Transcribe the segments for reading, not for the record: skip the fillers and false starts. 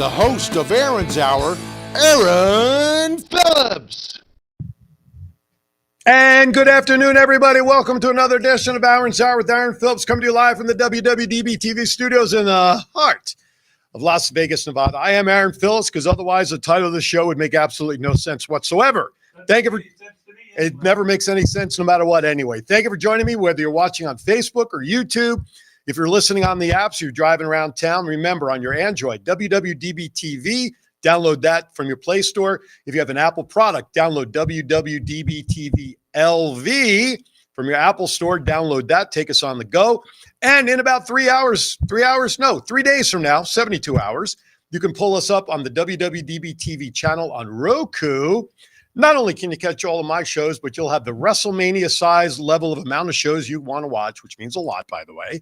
the host of Aaron's Hour, Aaron Phillips. And good afternoon, everybody. Welcome to another edition of Aaron's Hour with Aaron Phillips, coming to you live from the WWDBTV studios in the heart of Las Vegas, Nevada. I am Aaron Phillips, because otherwise the title of the show would make absolutely no sense whatsoever. Thank you for. It never makes any sense no matter what anyway. Thank you for joining me, whether you're watching on Facebook or YouTube. If you're listening on the apps, you're driving around town, remember on your Android, WWDBTV, download that from your Play Store. If you have an Apple product, download WWDBTV LV from your Apple Store. Download that. Take us on the go. And in about 3 days from now, 72 hours, you can pull us up on the WWDBTV channel on Roku. Not only can you catch all of my shows, but you'll have the WrestleMania size level of amount of shows you want to watch, which means a lot, by the way,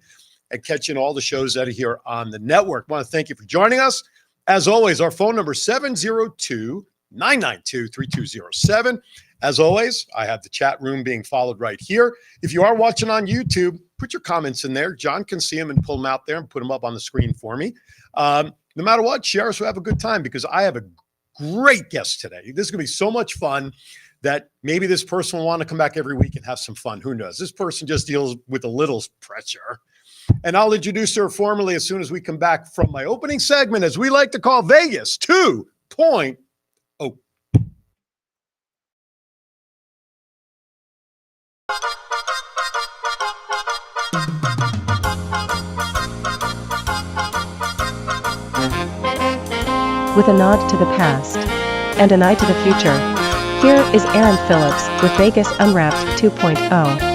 and catching all the shows that are here on the network. I want to thank you for joining us. As always, our phone number is 702-992-3207. As always, I have the chat room being followed right here. If you are watching on YouTube, put your comments in there. John can see them and pull them out there and put them up on the screen for me. No matter what, share us. We'll have a good time, because I have a great guest today. This is going to be so much fun that maybe this person will want to come back every week and have some fun. Who knows? This person just deals with a little pressure. And I'll introduce her formally as soon as we come back from my opening segment, as we like to call Vegas 2.0. With a nod to the past and an eye to the future, here is Aaron Phillips with Vegas Unwrapped 2.0.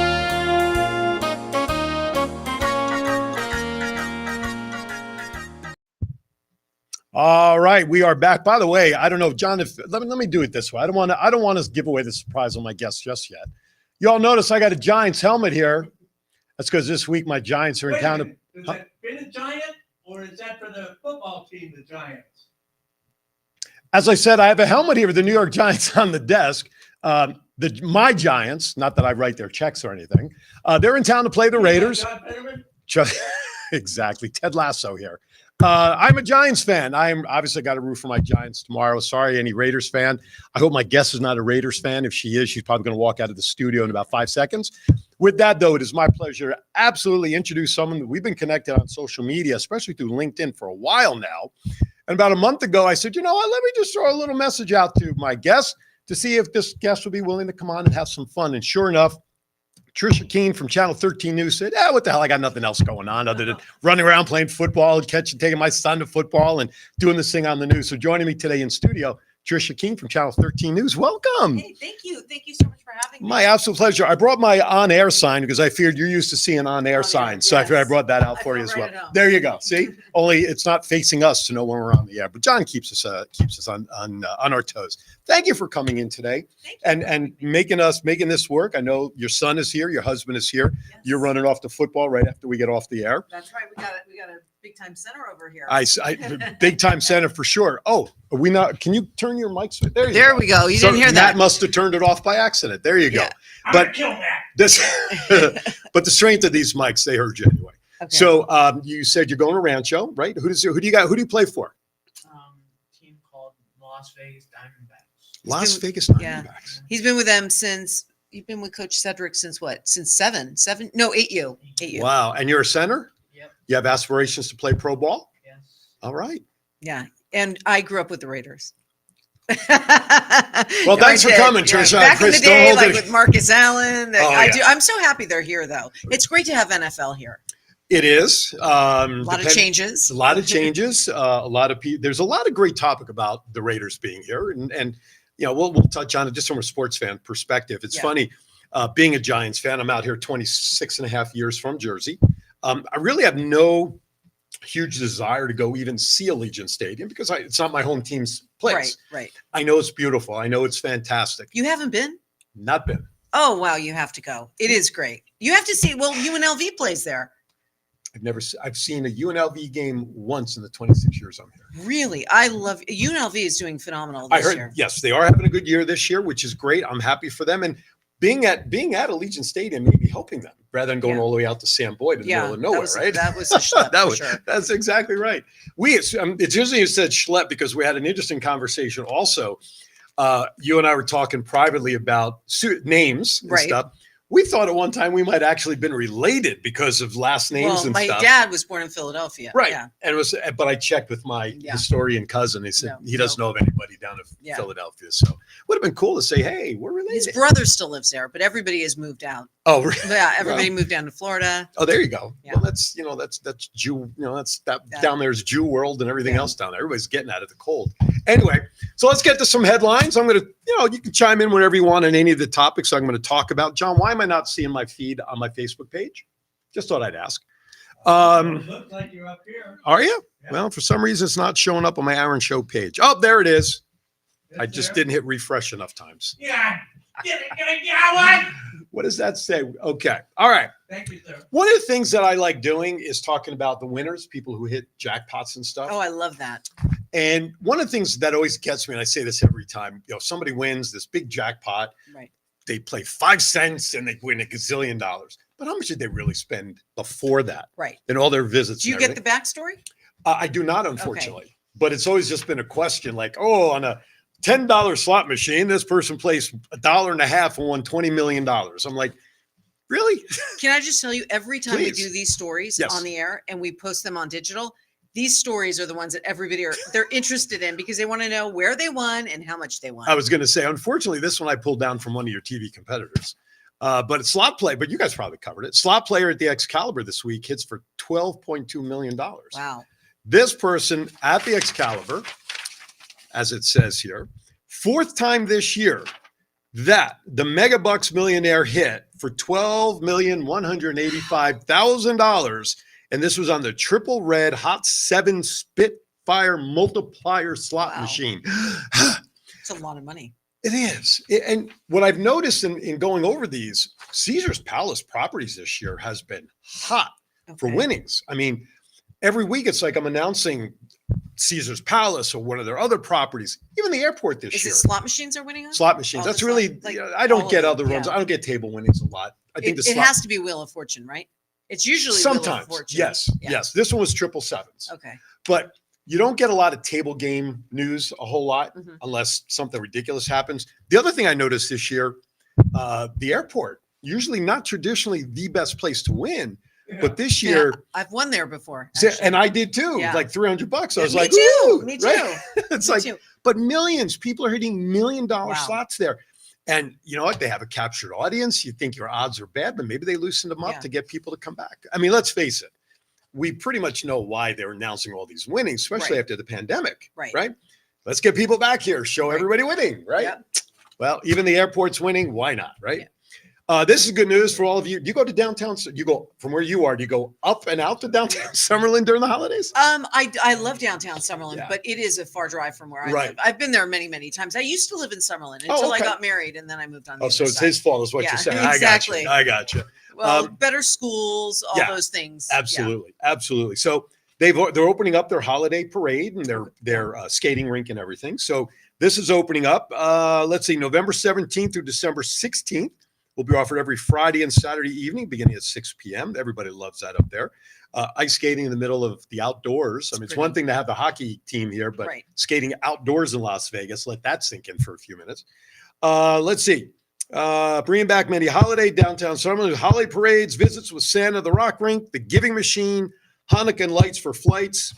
All right, we are back. By the way, I don't know, John, if let me do it this way. I don't want to give away the surprise on my guests just yet. You all notice I got a Giants helmet here. That's because this week my Giants are in town. Is that been a Giant, or is that for the football team, the Giants? As I said, I have a helmet here with the New York Giants on the desk. My Giants, not that I write their checks or anything, they're in town to play the Raiders. Exactly. Ted Lasso here. I'm a Giants fan. I'm obviously got to root for my Giants tomorrow. Sorry, any Raiders fan. I hope my guest is not a Raiders fan. If she is, she's probably going to walk out of the studio in about 5 seconds. With that, though, it is my pleasure to absolutely introduce someone that we've been connected on social media, especially through LinkedIn, for a while now. And about a month ago, I said, you know what, let me just throw a little message out to my guest to see if this guest would be willing to come on and have some fun. And sure enough, Trisha Kean from Channel 13 News said, what the hell? I got nothing else going on other than running around playing football, taking my son to football and doing this thing on the news. So joining me today in studio, Trisha Kean from Channel 13 News. Welcome. Hey, thank you. Thank you so much for having me. My absolute pleasure. I brought my on-air sign because I feared you're used to seeing on-air signs. So I figured I brought that out for you as well. There you go. See, only it's not facing us to know when we're on the air, but John keeps us on our toes. Thank you for coming in today and making this work. I know your son is here, your husband is here. Yes. You're running off to football right after we get off the air. That's right. We got a big time center over here. I big time center for sure. Oh, are we not? Can you turn your mics? There we go. You didn't hear that. Matt must have turned it off by accident. There you go. But but the strength of these mics, they heard you anyway. Okay. So you said you're going to Rancho, right? Who do you play for? Team called Las Vegas Diamondbacks. Las Vegas Diamondbacks. Yeah. He's been with them since. You've been with Coach Cedric since what? Since 8 U. Wow. And you're a center? Yep. You have aspirations to play pro ball? Yes. All right. Yeah. And I grew up with the Raiders. Well, thanks for coming, Trisha. Back in the day, with Marcus Allen. I'm so happy they're here, though. It's great to have NFL here. It is. A lot of changes. A lot of changes. There's a lot of great topic about the Raiders being here. And you know, we'll touch on it just from a sports fan perspective. It's funny, being a Giants fan, I'm out here 26 and a half years from Jersey. I really have no huge desire to go even see Allegiant Stadium because it's not my home team's place. Right. I know it's beautiful. I know it's fantastic. You haven't been? Not been. Oh, wow. You have to go. It is great. You have to see, UNLV plays there. I've seen a UNLV game once in the 26 years I'm here. Really? I love UNLV is doing phenomenal this year. Yes, they are having a good year this year, which is great. I'm happy for them. And being at Allegiant Stadium may be helping them rather than going all the way out to Sam Boyd in the middle of nowhere, right? That was a schlep for sure. That's exactly right. It's usually you said schlep because we had an interesting conversation also. You and I were talking privately about names and stuff. We thought at one time we might actually been related because of last names and stuff. My dad was born in Philadelphia. Right. Yeah. And but I checked with my historian cousin. He said he doesn't know of anybody down in Philadelphia. So it would have been cool to say, hey, we're related. His brother still lives there, but everybody has moved out. Oh, really? Yeah, everybody moved down to Florida. Oh, there you go. Yeah. Well, that's Jew, down there's Jew world and everything else down there. Everybody's getting out of the cold. Anyway, so let's get to some headlines. I'm going to, you can chime in whenever you want on any of the topics I'm going to talk about. John, why am I not seeing my feed on my Facebook page? Just thought I'd ask. Looks like you're up here. Are you? Yeah. Well, for some reason, it's not showing up on my Aaron Show page. Oh, there it is. I just there. didn't hit refresh enough times. Yeah. Get it. What does that say? Okay. All right. Thank you, sir. One of the things that I like doing is talking about the winners, people who hit jackpots and stuff. Oh, I love that. And one of the things that always gets me, and I say this every time, somebody wins this big jackpot. Right. They play 5 cents and they win $1 gazillion. But how much did they really spend before that? Right. And all their visits. Do you get the backstory? I do not, unfortunately. But it's always just been a question like, on a $10 slot machine, this person placed $1.50 and won $20 million. I'm like, really? Can I just tell you, every time we Please. do these stories Yes. on the air and we post them on digital, these stories are the ones that they're interested in because they want to know where they won and how much they won. I was going to say, unfortunately, this one I pulled down from one of your TV competitors. But it's slot play, but you guys probably covered it. Slot player at the Excalibur this week hits for $12.2 million. Wow. This person at the Excalibur, as it says here, 4th time this year that the Mega Bucks millionaire hit for $12,185,000. And this was on the Triple Red Hot 7 Spitfire multiplier slot machine. It's a lot of money. It is. And what I've noticed in going over these, Caesar's Palace properties this year has been hot for winnings. I mean, every week it's like I'm announcing Caesar's Palace or one of their other properties, even the airport this year. Is it slot machines are winning on? Slot machines. All That's the really, slot- like I don't all get of other them, ones. yeah. I don't get table winnings a lot. I think It has to be Wheel of Fortune, right? It's usually Wheel of sometimes. Fortune. Yes. Yeah. Yes. This one was 777s. Okay. But you don't get a lot of table game news a whole lot unless something ridiculous happens. The other thing I noticed this year, the airport, usually not traditionally the best place to win, but this year, I've won there before. and I did too, Yeah. like $300. I was Me like, too. ooh, Me too. right? It's Me like, too. but millions, people are hitting $1 million Wow. slots there. And you know what? They have a captured audience. You think your odds are bad, but maybe they loosened them up Yeah. to get people to come back. I mean, let's face it. We pretty much know why they're announcing all these winnings, especially Right. after the pandemic. Right. Let's get people back here, show Right. everybody winning, right? Yep. Well, even the airport's winning. Why not, right? Yeah. This is good news for all of you. Do you go to downtown? You go from where you are. Do you go up and out to downtown Summerlin during the holidays? I love downtown Summerlin, Yeah. but it is a far drive from where I Right. live. I've been there many, many times. I used to live in Summerlin until I okay. got married, and then I moved on. The Oh, so other it's side. his fault, is what Yeah, you're saying. exactly. I got you. Well, better schools, all yeah, those things. Absolutely, absolutely. So they're opening up their holiday parade and their skating rink and everything. So this is opening up. Let's see, November 17th through December 16th. Will be offered every Friday and Saturday evening, beginning at 6 p.m. Everybody loves that up there. Ice skating in the middle of the outdoors. I mean, it's one thing to have the hockey team here, but Right. skating outdoors in Las Vegas, let that sink in for a few minutes. Let's see. Bringing back many holiday downtown Summerlin, holiday parades, visits with Santa, the Rock Rink, the Giving Machine, Hanukkah lights for flights.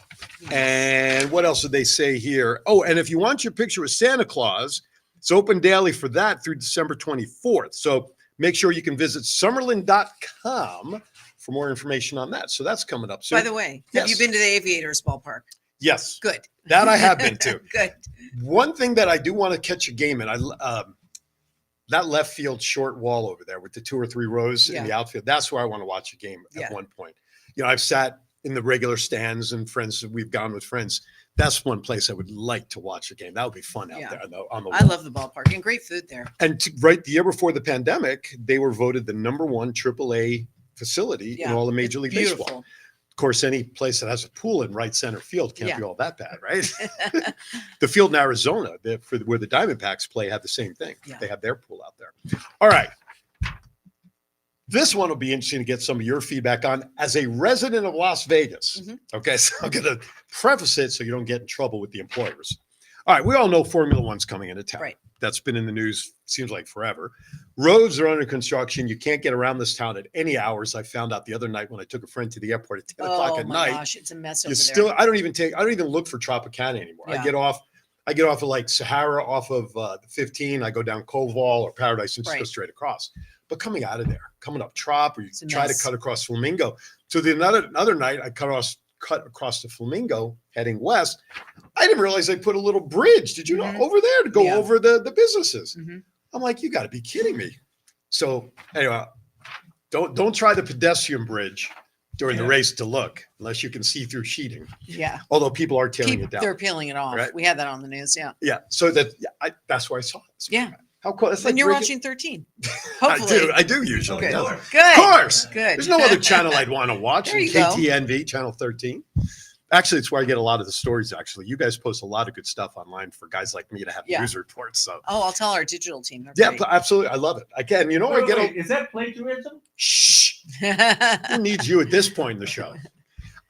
And what else did they say here? Oh, and if you want your picture with Santa Claus, it's open daily for that through December 24th. So make sure you can visit Summerlin.com for more information on that. So that's coming up soon. By the way, have you Yes. been to the Aviators ballpark? Yes, Good. that I have been to. Good. One thing that I do want to catch a game in, that left field short wall over there with the 2 or 3 rows in the outfield. That's where I want to watch a game at one point. You know, I've sat in the regular stands and we've gone with friends. That's one place I would like to watch a game. That would be fun out there on the I wall. love the ballpark and great food there. And right the year before the pandemic, they were voted the #1 AAA facility in all of Major League Baseball. Of course, any place that has a pool in right center field can't be all that bad, right? The field in Arizona, where the Diamondbacks play, have the same thing. Yeah. They have their pool out there. All right. This one will be interesting to get some of your feedback on as a resident of Las Vegas. Mhm. Okay, so I'm going to preface it so you don't get in trouble with the employers. All right, we all know Formula One's coming into town. Right. That's been in the news, seems like forever. Roads are under construction. You can't get around this town at any hours. I found out the other night when I took a friend to the airport at 10 o'clock at night. Gosh, it's a mess over You there. still, I don't even look for Tropicana anymore. Yeah. I get off of like Sahara off of the 15. I go down Koval or Paradise and just go Right. straight across. But coming out of there, coming up Trop, or you It's a try to mess. cut across Flamingo. So the another night, I cut across the Flamingo heading west. I didn't realize they put a little bridge. Did you know Mhm. over there to go Yeah. over the businesses? Mhm. I'm like, you got to be kidding me. So anyway, don't try the pedestrian bridge during the Yeah. race to look unless you can see through sheeting. Yeah. Although people are tearing it down. They're peeling it off. Right. We had that on the news. Yeah. Yeah. So that's where I saw it. Yeah. How cool. It's When like you're breaking- watching 13. Hopefully. I do usually. Okay. Yeah. Good. Of course. Good. There's no other channel I'd want to watch There than you go. KTNV, channel 13. Actually, it's where I get a lot of the stories, actually. You guys post a lot of good stuff online for guys like me to have Yeah. news reports. So, Oh, I'll tell our digital team. They're yeah, great. absolutely. I love it. Again, you know, I get Is that plagiarism? shh. Who needs you at this point in the show?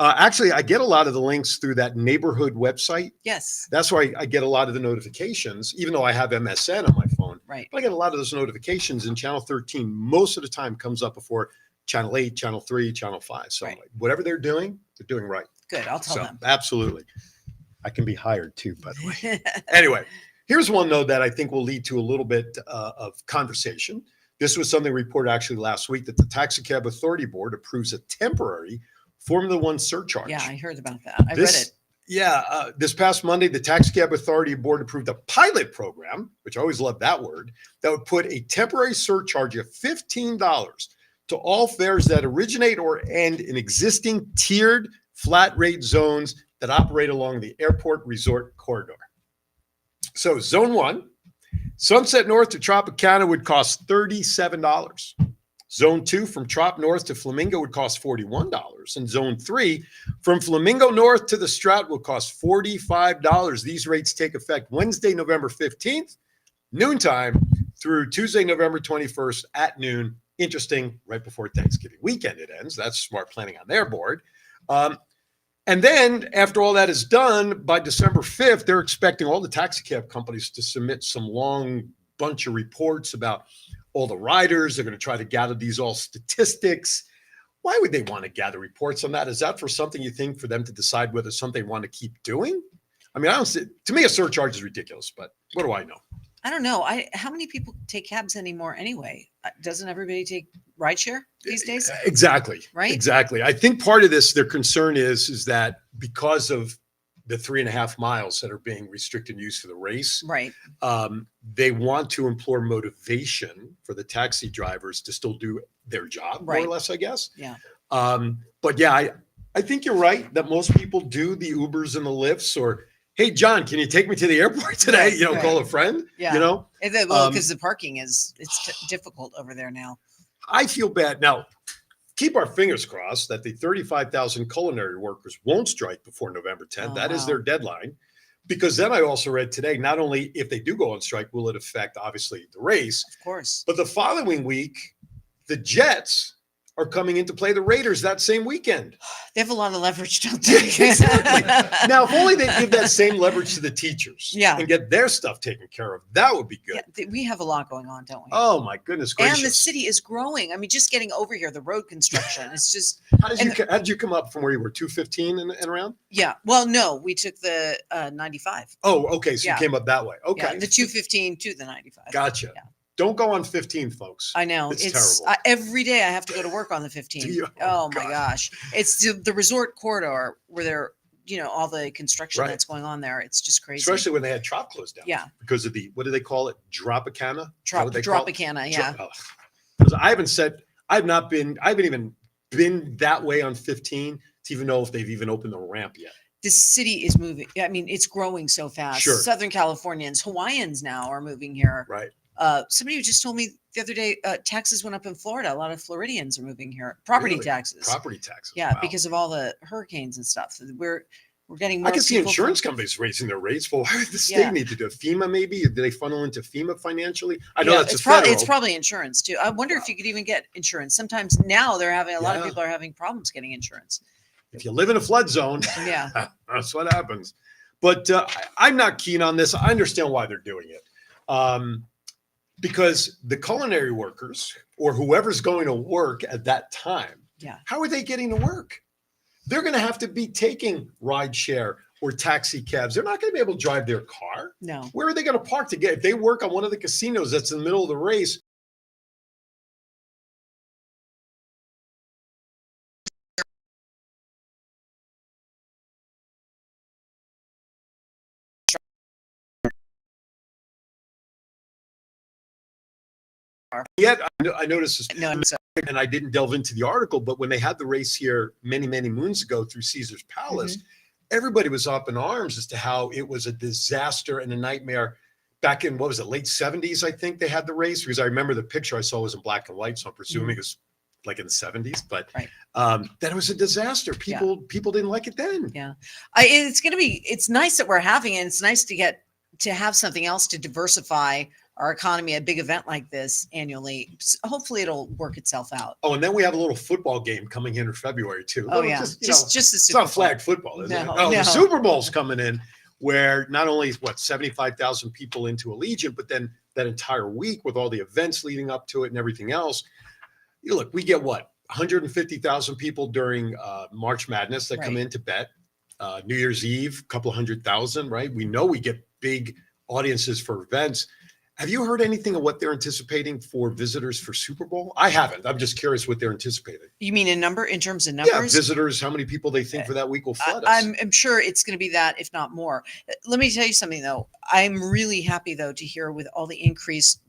Actually, I get a lot of the links through that neighborhood website. Yes. That's why I get a lot of the notifications, even though I have MSN on my phone. Right. But I get a lot of those notifications, and channel 13 most of the time comes up before channel 8, channel 3, channel 5. So Right. whatever they're doing right. Good. I'll tell So them. absolutely. I can be hired too, by the way. Anyway, here's one though that I think will lead to a little bit of conversation. This was something reported actually last week that the Taxi Cab Authority Board approves a temporary Formula One surcharge. Yeah, I heard about that. I read it. Yeah, this past Monday, the Taxi Cab Authority Board approved a pilot program, which I always love that word, that would put a temporary surcharge of $15 to all fares that originate or end in existing tiered flat rate zones that operate along the airport resort corridor. So Zone 1, Sunset North to Tropicana would cost $37. Zone 2 from Trop North to Flamingo would cost $41. And Zone 3 from Flamingo North to the Strat will cost $45. These rates take effect Wednesday, November 15th, noontime, through Tuesday, November 21st at noon. Interesting, right before Thanksgiving weekend it ends. That's smart planning on their board. And then after all that is done, by December 5th, they're expecting all the taxi cab companies to submit some long bunch of reports about all the riders. They're going to try to gather these all statistics. Why would they want to gather reports on that? Is that for something you think for them to decide whether something they want to keep doing? I mean, I don't see, to me, a surcharge is ridiculous, but what do I know? I don't know. How many people take cabs anymore anyway? Doesn't everybody take rideshare these days? Exactly. Right? Exactly. I think part of this, their concern is that because of the 3.5 miles that are being restricted use for the race, Right. they want to implore motivation for the taxi drivers to still do their job, more Right. or less, I guess. Yeah. But yeah, I think you're right that most people do the Ubers and the Lyfts, or, hey, John, can you take me to the airport today? Right, You know, right. call a friend, Yeah. you know? Well, because the parking it's difficult over there now. I feel bad. Now, keep our fingers crossed that the 35,000 culinary workers won't strike before November 10th. Oh, That is wow. their deadline. Because then I also read today, not only if they do go on strike, will it affect, obviously, the race, Of course. but the following week, the Jets are coming in to play the Raiders that same weekend. They have a lot of leverage, don't they? Exactly. Now, if only they give that same leverage to the teachers, Yeah. and get their stuff taken care of, that would be good. Yeah, we have a lot going on, don't we? Oh my goodness gracious! And the city is growing. I mean, just getting over here, the road construction, it's just, How did you come up from where you were 215 and around? yeah. Well, no, we took the 95. Oh, okay. So Yeah. you came up that way. Okay, Yeah, the 215 to the 95. gotcha. Yeah. Don't go on 15, folks. I know. It's It's terrible. every day I have to go to work on the 15. Do you? Oh my God. gosh. It's the resort corridor where they're, all the construction Right. that's going on there. It's just crazy. Especially when they had Trop closed down. Yeah. Because of the, what do they call it? Dropicana? Is that what they call it? Tropicana, yeah. Because I haven't even been that way on 15 to even know if they've even opened the ramp yet. The city is moving. I mean, it's growing so fast. Sure. Southern Californians, Hawaiians now are moving here. Right. Somebody just told me the other day, taxes went up in Florida. A lot of Floridians are moving here. Property Really? taxes. Property taxes. Yeah, Wow. because of all the hurricanes and stuff. So We're getting more. I can see people insurance from- companies raising their rates. Well, why would the state Yeah. need to do it? FEMA maybe? Do they funnel into FEMA financially? I know Yeah, that's it's a federal. it's probably insurance too. I wonder if you could even get insurance. Sometimes now they're having a lot of Yeah. people are having problems getting insurance. If you live in a flood zone, Yeah. that's what happens. But I'm not keen on this. I understand why they're doing it. Because the culinary workers or whoever's going to work at that time, Yeah. how are they getting to work? They're going to have to be taking ride share or taxi cabs. They're not going to be able to drive their car. No. Where are they going to park to get? If they work on one of the casinos that's in the middle of the race, yet I noticed this, No, I'm sorry. and I didn't delve into the article, but when they had the race here many, many moons ago through Caesar's Palace, everybody was up in arms as to how it was a disaster and a nightmare. Back in, what was it, late 70s, I think they had the race, because I remember the picture I saw was in black and white, so I'm presuming it's like in the 70s, but Right. that it was a disaster. People didn't like it then. Yeah. It's nice that we're having it. It's nice to have something else to diversify our economy, a big event like this annually. Hopefully it'll work itself out. Oh, and then we have a little football game coming in February too. Oh Little, yeah. just the It's Super not flag football, is it? No, Oh, no. the Super Bowl's coming in, where not only is 75,000 people into Allegiant, but then that entire week with all the events leading up to it and everything else. Look, we get 150,000 people during March Madness that come Right. in to bet. New Year's Eve, a couple of 100,000, right? We know we get big audiences for events. Have you heard anything of what they're anticipating for visitors for Super Bowl? I haven't. I'm just curious what they're anticipating. You mean in terms of Yeah, numbers? visitors, how many people they think for that week will flood us? I'm sure it's going to be that, if not more. Let me tell you something though. I'm really happy though to hear with all the increased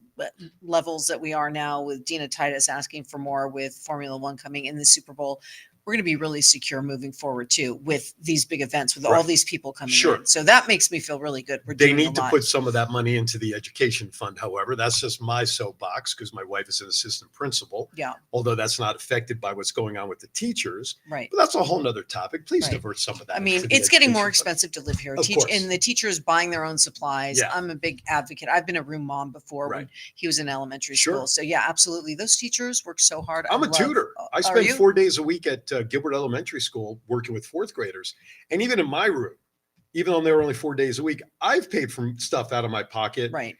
levels that we are now, with Dina Titus asking for more, with Formula One coming in the Super Bowl. We're going to be really secure moving forward too, with these big events, with all Right. these people coming Sure. in. So that makes me feel really good. We're They doing need a to lot. put some of that money into the education fund, however. That's just my soapbox because my wife is an assistant principal, Yeah, although that's not affected by what's going on with the teachers. right. But that's a whole nother topic. Please Right. divert some of that. I mean, into the it's getting more education fund. expensive to live here. Of course. And the teachers buying their own supplies. Yeah. I'm a big advocate. I've been a room mom before Right. when he was in elementary Sure. school. So yeah, absolutely. Those teachers work so hard. I'm a tutor. I Are spend you? 4 days a week at Gilbert Elementary School working with fourth graders. And even in my room, even though they're only 4 days a week, I've paid for stuff out of my pocket Right.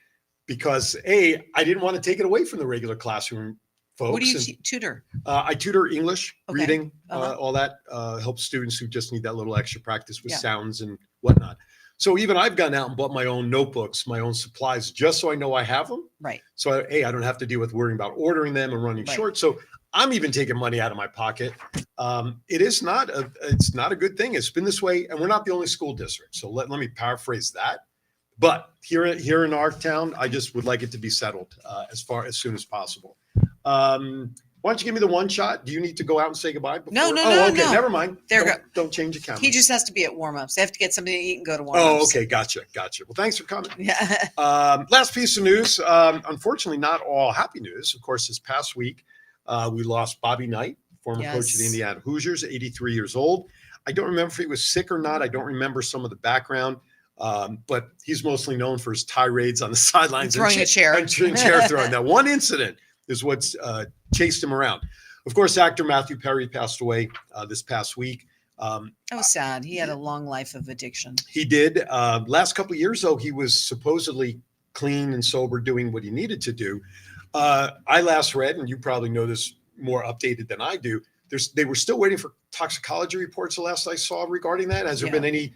because I didn't want to take it away from the regular classroom folks. What do you And, tutor? I tutor English, Okay. reading, Uh-huh. all that, help students who just need that little extra practice with Yeah. sounds and whatnot. So even I've gone out and bought my own notebooks, my own supplies, just so I know I have them. Right. So I don't have to deal with worrying about ordering them and running Right. short. So I'm even taking money out of my pocket. It's not a good thing. It's been this way, and we're not the only school district. So let me paraphrase that. But here in our town, I just would like it to be settled as soon as possible. Why don't you give me the one shot? Do you need to go out and say goodbye before? No, okay, no. never mind. There Don't change the camera. He just has to be at warm-ups. They have to get something to eat and go to warm-ups. Oh, okay, gotcha. Well, thanks for coming. Yeah. Last piece of news. Unfortunately, not all happy news. Of course, this past week, we lost Bobby Knight, former coach of the Yes. Indiana Hoosiers, 83 years old. I don't remember if he was sick or not. I don't remember some of the background, but he's mostly known for his tirades on the sidelines Throwing a chair. and chair throwing. That one incident is what's chased him around. Of course, actor Matthew Perry passed away this past week. That was sad. He had a long life of addiction. He did. Last couple of years, though, he was supposedly clean and sober, doing what he needed to do. I last read, and you probably know this more updated than I do, they were still waiting for toxicology reports the last I saw regarding that. Has there been any?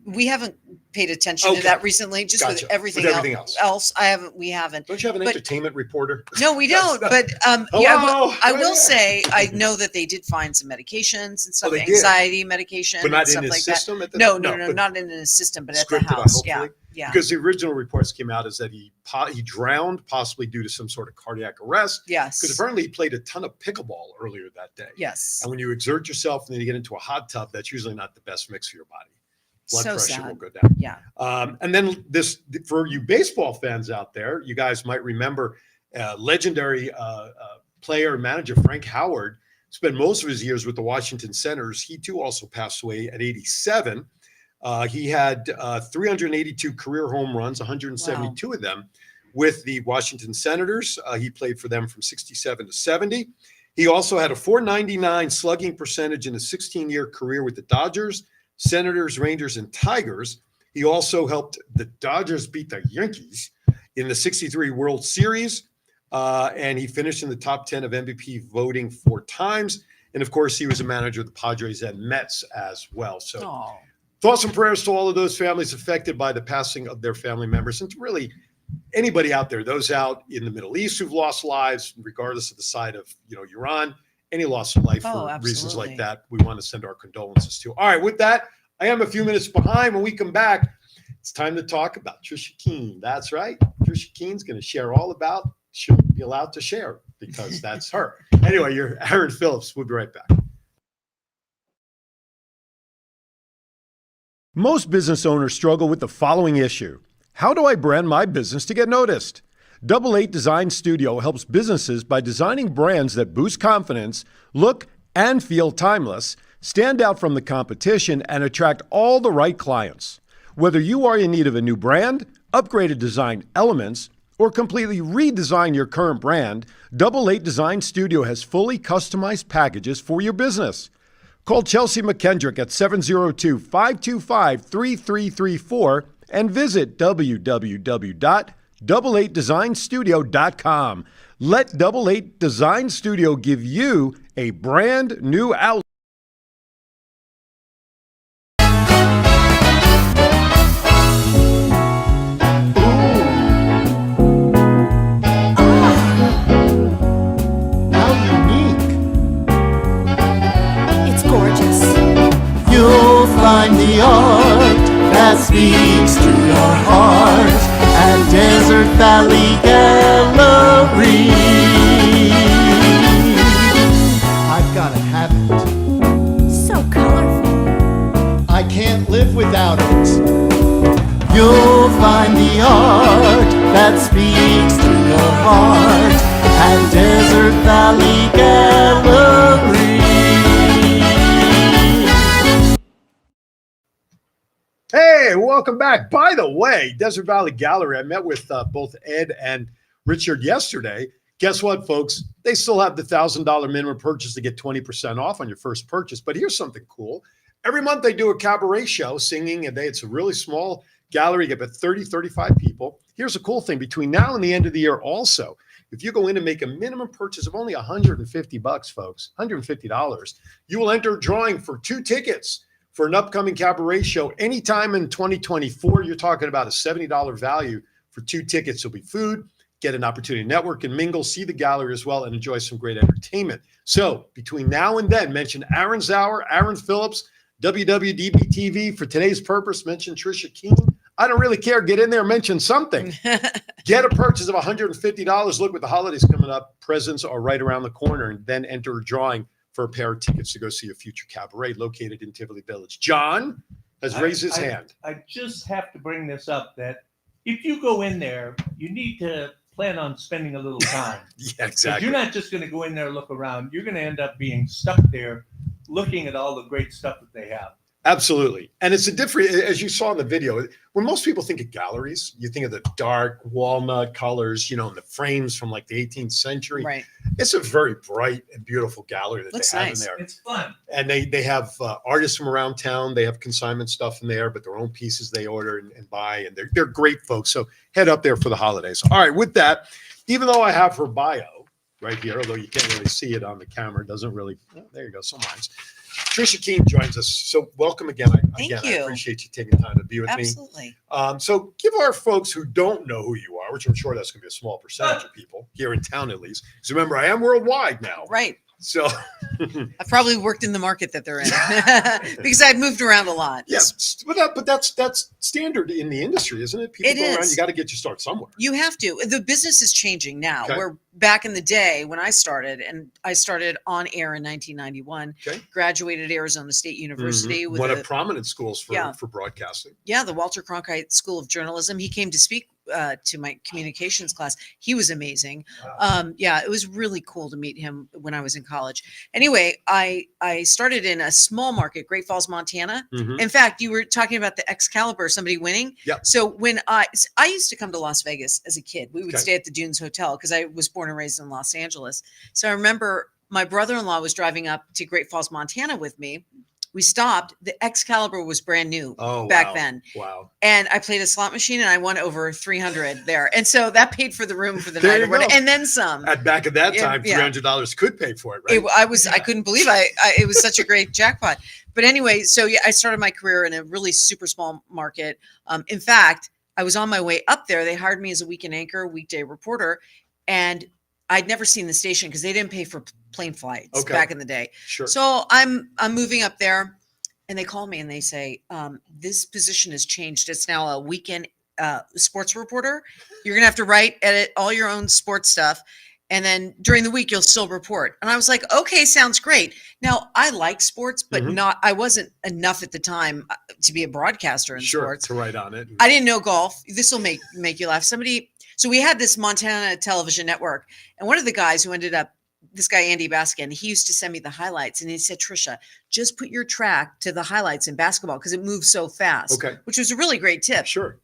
We haven't paid attention Okay. to that recently, just Gotcha. with everything, With everything else. We haven't. Don't you have an But- entertainment reporter? No, we don't. But Hello? I will say I know that they did find some medications and stuff, they did? anxiety medication, But not and in stuff his like system at the that. No, but not in his system, but at the scripted, house. Yeah, hopefully? yeah. Because the original reports came out is that he drowned, possibly due to some sort of cardiac arrest. Because Yes. apparently he played a ton of pickleball earlier that day. Yes. And when you exert yourself and then you get into a hot tub, that's usually not the best mix for your body. Blood So pressure sad. will go down. Yeah. And then for you baseball fans out there, you guys might remember legendary player and manager Frank Howard spent most of his years with the Washington Senators. He too also passed away at 87. He had 382 career home runs, 172 of them with the Washington Senators. He played for them from 67 to 70. He also had a .499 slugging percentage in a 16-year career with the Dodgers, Senators, Rangers, and Tigers. He also helped the Dodgers beat the Yankees in the 63 World Series. And he finished in the top 10 of MVP voting 4 times. And of course, he was a manager of the Padres and Mets as well. So thoughts and prayers to all of those families affected by the passing of their family members. And to really anybody out there, those out in the Middle East who've lost lives, regardless of the side of, you're on, any loss of life for reasons like that, we want to send our condolences to. All right, with that, I am a few minutes behind. When we come back, it's time to talk about Trisha Kean. That's right. Trisha Kean's going to share all about, she'll be allowed to share because that's her. Anyway, you're Aaron Phillips. We'll be right back. Most business owners struggle with the following issue. How do I brand my business to get noticed? Double 8 Design Studio helps businesses by designing brands that boost confidence, look and feel timeless, stand out from the competition, and attract all the right clients. Whether you are in need of a new brand, upgraded design elements, or completely redesign your current brand, Double 8 Design Studio has fully customized packages for your business. Call Chelsea McKendrick at 702-525-3334 and visit www.double8designstudio.com. Let Double 8 Design Studio give you a brand new outlet. You'll find the art that speaks to your heart at Desert Valley Gallery. I've gotta have it. So colorful. I can't live without it. You'll find the art that speaks to your heart at Desert Valley Gallery. Hey, welcome back. By the way, Desert Valley Gallery, I met with both Ed and Richard yesterday. Guess what, folks? They still have the $1,000 minimum purchase to get 20% off on your first purchase. But here's something cool. Every month they do a cabaret show, singing, and it's a really small gallery. You get about 30, 35 people. Here's a cool thing. Between now and the end of the year also, if you go in and make a minimum purchase of only $150, folks, $150, you will enter a drawing for 2 tickets for an upcoming cabaret show anytime in 2024. You're talking about a $70 value for 2 tickets. There'll be food, get an opportunity to network and mingle, see the gallery as well, and enjoy some great entertainment. So between now and then, mention Aaron's Hour, Aaron Phillips, WWDBTV for today's purpose. Mention Trisha Kean. I don't really care. Get in there, mention something. Get a purchase of $150. Look, with the holidays coming up, presents are right around the corner, and then enter a drawing for a pair of tickets to go see a future cabaret located in Tivoli Village. John has raised his hand. I just have to bring this up that if you go in there, you need to plan on spending a little time. Yeah, exactly. You're not just going to go in there and look around. You're going to end up being stuck there looking at all the great stuff that they have. Absolutely. And it's a different, as you saw in the video, when most people think of galleries, you think of the dark walnut colors, and the frames from like the 18th century. Right. It's a very bright and beautiful gallery that Looks they have nice. in there. It's fun. And they have artists from around town. They have consignment stuff in there, but their own pieces they order and buy. And they're great folks. So head up there for the holidays. All right. With that, even though I have her bio right here, although you can't really see it on the camera, it doesn't really, there you go, sometimes. Trisha Kean joins us. So welcome again. Thank I you. appreciate you taking time to be with me. Absolutely. So give our folks who don't know who you are, which I'm sure that's going to be a small percentage of people here in town at least. Because remember, I am worldwide now. Right. So I've probably worked in the market that they're in because I've moved around a lot. yes, but that's standard in the industry, isn't it? People It go around, is. you got to get your start somewhere. You have to. The business is changing now. Okay. Where back in the day when I started, and I started on air in 1991, Okay. graduated Arizona State University with One of prominent schools for Yeah. broadcasting. the Walter Cronkite School of Journalism. He came to speak to my communications class. He was amazing. Yeah, it was really cool to meet him when I was in college. Anyway, I started in a small market, Great Falls, Montana. Mhm. In fact, you were talking about the Excalibur, somebody winning. Yep. So when I used to come to Las Vegas as a kid, we would Okay. stay at the Dunes Hotel because I was born and raised in Los Angeles. So I remember my brother-in-law was driving up to Great Falls, Montana with me. We stopped. The Excalibur was brand new back wow. then. Wow. And I played a slot machine and I won over 300 there. And so that paid for the room for the There night you or whatever, go. and then some. At back at that Yeah, time, yeah. $300 could pay for it, right? I couldn't believe it was such a great jackpot. But anyway, so yeah, I started my career in a really super small market. In fact, I was on my way up there. They hired me as a weekend anchor, weekday reporter, and I'd never seen the station because they didn't pay for plane flights Okay. back in the day. Sure. So I'm moving up there, and they call me and they say, this position has changed. It's now a weekend sports reporter. You're gonna have to edit all your own sports stuff, and then during the week you'll still report. And I was like, okay, sounds great. Now I like sports, but I wasn't enough at the time to be a broadcaster in sports. To write on it. I didn't know golf. This will make you laugh. So we had this Montana television network, and one of the guys who ended up, this guy, Andy Baskin, he used to send me the highlights, and he said, Trisha, just put your track to the highlights in basketball because it moves so fast. Okay. Which was a really great tip. Sure.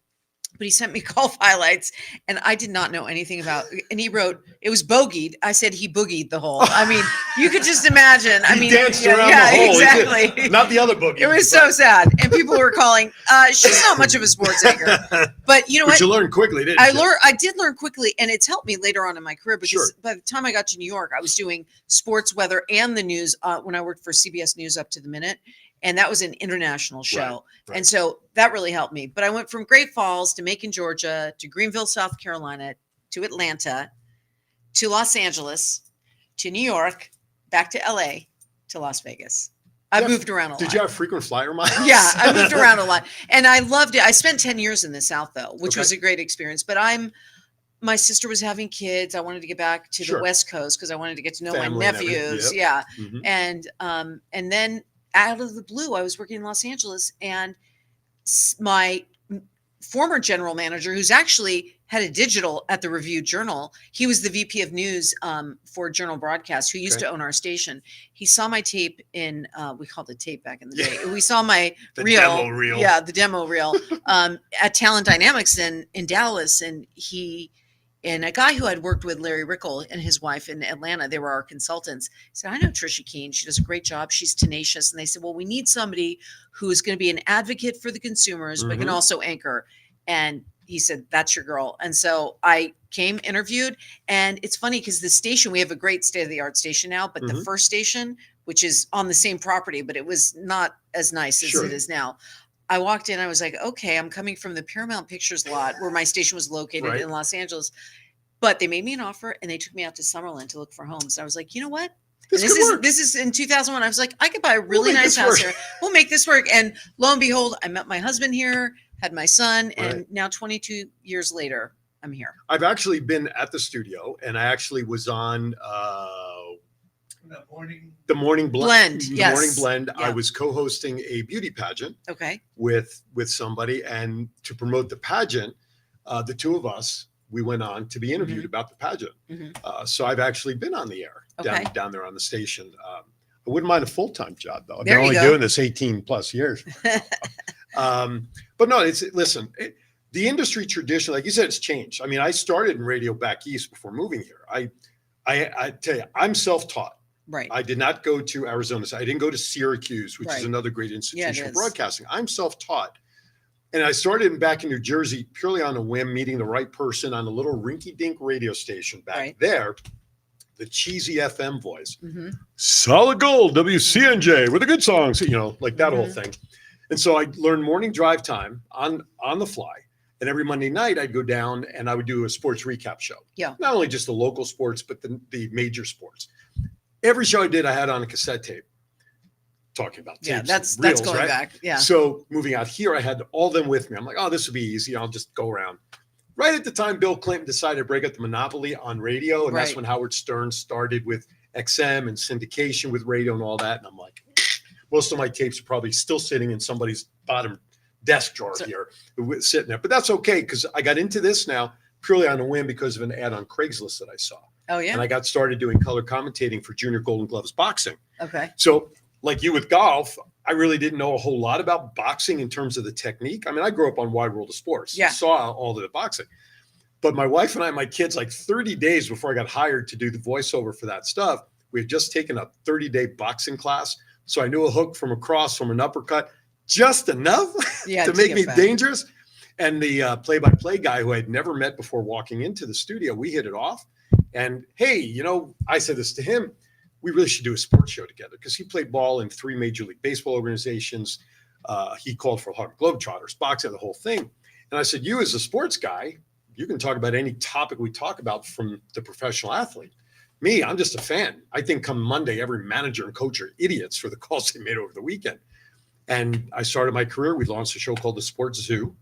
But he sent me golf highlights, and I did not know anything about. And he wrote, it was bogeyed. I said he boogied the hole. I mean, you could just imagine. I mean, danced around the hole. exactly. Not the other boogie. It was so sad, and people were calling. She's not much of a sports anchor, but you know what? You learned quickly, didn't you? I did learn quickly, and it's helped me later on in my career because Sure. by the time I got to New York, I was doing sports, weather, and the news when I worked for CBS News Up to the Minute. And that was an international show. Right. And so that really helped me. But I went from Great Falls to Macon, Georgia, to Greenville, South Carolina, to Atlanta, to Los Angeles, to New York, back to LA, to Las Vegas. I moved around a lot. Did you have frequent flyer miles? Yeah, I moved around a lot. And I loved it. I spent 10 years in the South, though, which Okay. was a great experience. But my sister was having kids. I wanted to get back to Sure. the West Coast because I wanted to get to know Family my and everything. nephews. Yep. Yeah. Mhm. And then out of the blue, I was working in Los Angeles, and my former general manager, who's actually had a digital at the Review Journal, he was the VP of news for Journal Broadcast, who used Okay. to own our station. He saw my tape in, we called it tape back in the day. We saw my The reel. demo reel. Yeah, the demo reel at Talent Dynamics in Dallas. And a guy who had worked with Larry Rickle and his wife in Atlanta, they were our consultants, said, I know Trisha Kean. She does a great job. She's tenacious. And they said, well, we need somebody who is going to be an advocate for the consumers, but can also anchor. And he said, that's your girl. And so I came, interviewed. And it's funny because the station, we have a great state-of-the-art station now, but the first station, which is on the same property, but it was not as nice as it is now. I walked in, I was like, okay, I'm coming from the Paramount Pictures lot where my station was located in Los Angeles. But they made me an offer and they took me out to Summerlin to look for homes. And I was like, you know what? This is in 2001. I was like, I could buy a really nice house here. We'll make this work. And lo and behold, I met my husband here, had my son, and now 22 years later, I'm here. I've actually been at the studio, and I actually was on the morning blend. Yes. Morning blend. Yeah. I was co-hosting a beauty pageant Okay. with somebody, and to promote the pageant, the two of us, we went on to be interviewed about the pageant. So I've actually been on the air down there on the station. I wouldn't mind a full-time job though. I've been only doing this 18 plus years. But no, the industry tradition, like you said, it's changed. I mean, I started in radio back east before moving here. I tell you, I'm self-taught. Right. I did not go to Arizona. I didn't go to Syracuse, which is Right. another great institution it of is. broadcasting. I'm self-taught. And I started back in New Jersey purely on a whim, meeting the right person on a little rinky-dink radio station back Right. there. The cheesy FM voice. Mhm. Solid gold, WCNJ, with the good songs, like that whole thing. And so I learned morning drive time on the fly. And every Monday night I'd go down and I would do a sports recap show. Yeah. Not only just the local sports, but the major sports. Every show I did, I had on a cassette tape talking about tapes. Yeah, that's reels, going right? back. Yeah. So moving out here, I had all them with me. I'm like, oh, this will be easy. I'll just go around. Right at the time, Bill Clinton decided to break up the monopoly on radio. And that's Right. when Howard Stern started with XM and syndication with radio and all that. And I'm like, most of my tapes are probably still sitting in somebody's bottom desk drawer here sitting there. But that's okay because I got into this now purely on a whim because of an ad on Craigslist that I saw. Oh, yeah. And I got started doing color commentating for Junior Golden Gloves boxing. Okay. So like you with golf, I really didn't know a whole lot about boxing in terms of the technique. I mean, I grew up on Wide World of Sports. Yeah. Saw all the boxing. But my wife and I, my kids, like 30 days before I got hired to do the voiceover for that stuff, we had just taken a 30-day boxing class. So I knew a hook from a cross, from an uppercut, just enough to make me dangerous. And the play-by-play guy who I'd never met before walking into the studio, we hit it off. And hey, I said this to him, we really should do a sports show together because he played ball in 3 Major League Baseball organizations. He called for Harlem Globetrotters, boxing, the whole thing. And I said, you as a sports guy, you can talk about any topic we talk about from the professional athlete. Me, I'm just a fan. I think come Monday, every manager and coach are idiots for the calls they made over the weekend. And I started my career. We launched a show called The Sports Zoo.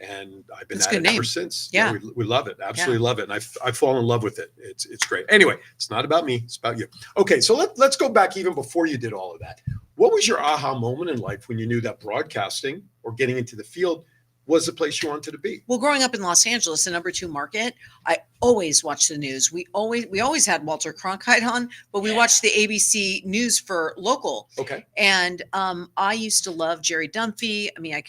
And I've been at it ever since. Yeah. We love it. Absolutely love it. And I've fallen in love with it. It's great. Anyway, it's not about me. It's about you. Okay. So let's go back even before you did all of that. What was your aha moment in life when you knew that broadcasting or getting into the field was the place you wanted to be? Well, growing up in Los Angeles, the number 2 market, I always watched the news. We always had Walter Cronkite on, but we watched the ABC News for local. Okay. And I used to love Jerry Dunphy. I mean,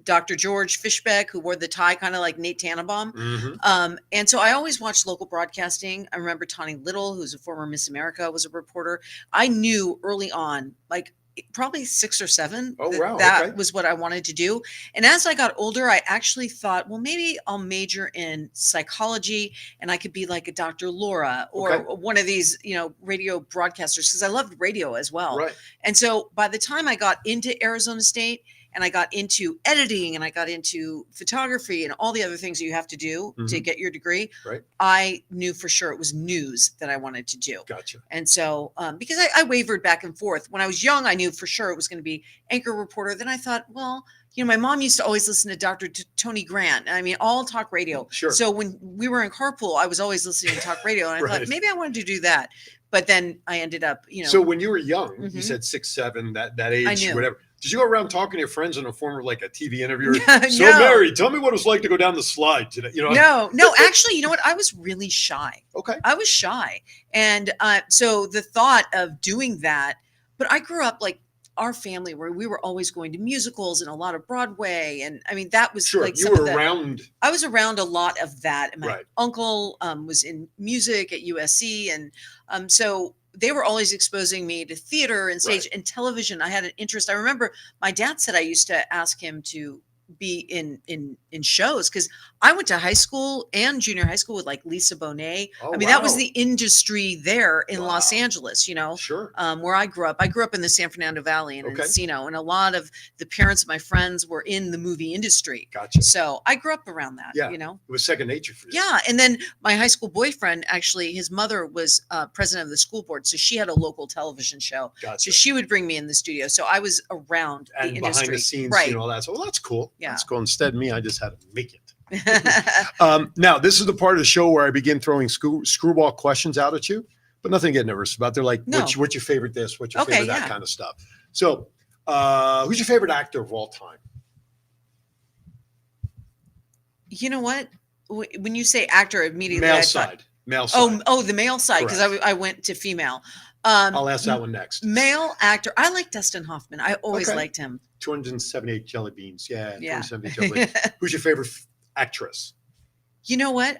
Dr. George Fishbeck, who wore the tie, kind of like Nate Tannenbaum. Mm-hmm. And so I always watched local broadcasting. I remember Tawny Little, who's a former Miss America, was a reporter. I knew early on, like probably 6 or 7, that was what I wanted to do. And as I got older, I actually thought, well, maybe I'll major in psychology and I could be like a Dr. Laura or one of these, radio broadcasters, because I loved radio as well. Right. And so by the time I got into Arizona State, and I got into editing and I got into photography and all the other things that you have to do to get your degree. Right. I knew for sure it was news that I wanted to do. Gotcha. And so, because I wavered back and forth. When I was young, I knew for sure it was going to be anchor reporter. Then I thought, well, my mom used to always listen to Dr. Tony Grant. I mean, all talk radio. Sure. So when we were in carpool, I was always listening to talk radio. And I thought maybe I wanted to do that. But then I ended up, So when you were young, you said 6, 7, that age, whatever. Did you go around talking to your friends in a form of like a TV interviewer? So Mary, tell me what it was like to go down the slide today. No, actually, you know what? I was really shy. Okay. I was shy. And so the thought of doing that, but I grew up like our family where we were always going to musicals and a lot of Broadway. And I mean, that was like you were around. I was around a lot of that. And my uncle was in music at USC. And so they were always exposing me to theater and stage and television. I had an interest. I remember my dad said I used to ask him to be in shows because I went to high school and junior high school with like Lisa Bonet. That was the industry there in Los Angeles, Sure. Where I grew up. I grew up in the San Fernando Valley in Encino, and a lot of the parents of my friends were in the movie industry. Gotcha. So I grew up around that, It was second nature for you. Yeah. And then my high school boyfriend, actually, his mother was president of the school board. So she had a local television show. Gotcha. So she would bring me in the studio. So I was around the industry. Behind the scenes, all that. So, well, that's cool. Yeah. That's cool. Instead of me, I just had to make it. Now, this is the part of the show where I begin throwing screwball questions out at you, but nothing to get nervous about. They're like, what's your favorite this? What's your favorite that kind of stuff? So, who's your favorite actor of all time? You know what? When you say actor, immediately Male side. Oh, the male side, because I went to female. I'll ask that one next. Male actor. I like Dustin Hoffman. I always liked him. 278 jelly beans. Yeah. 278 jelly beans. Who's your favorite actress? You know what?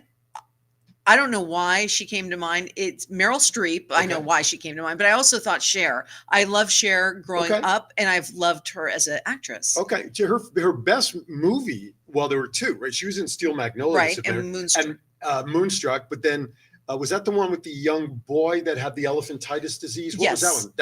I don't know why she came to mind. It's Meryl Streep. I know why she came to mind, but I also thought Cher. I love Cher growing up, and I've loved her as an actress. Okay. Her best movie, well, there were 2, right? She was in Steel Magnolias. Right, and Moonstruck. And Moonstruck, but then was that the one with the young boy that had the elephantitis disease? What was that one?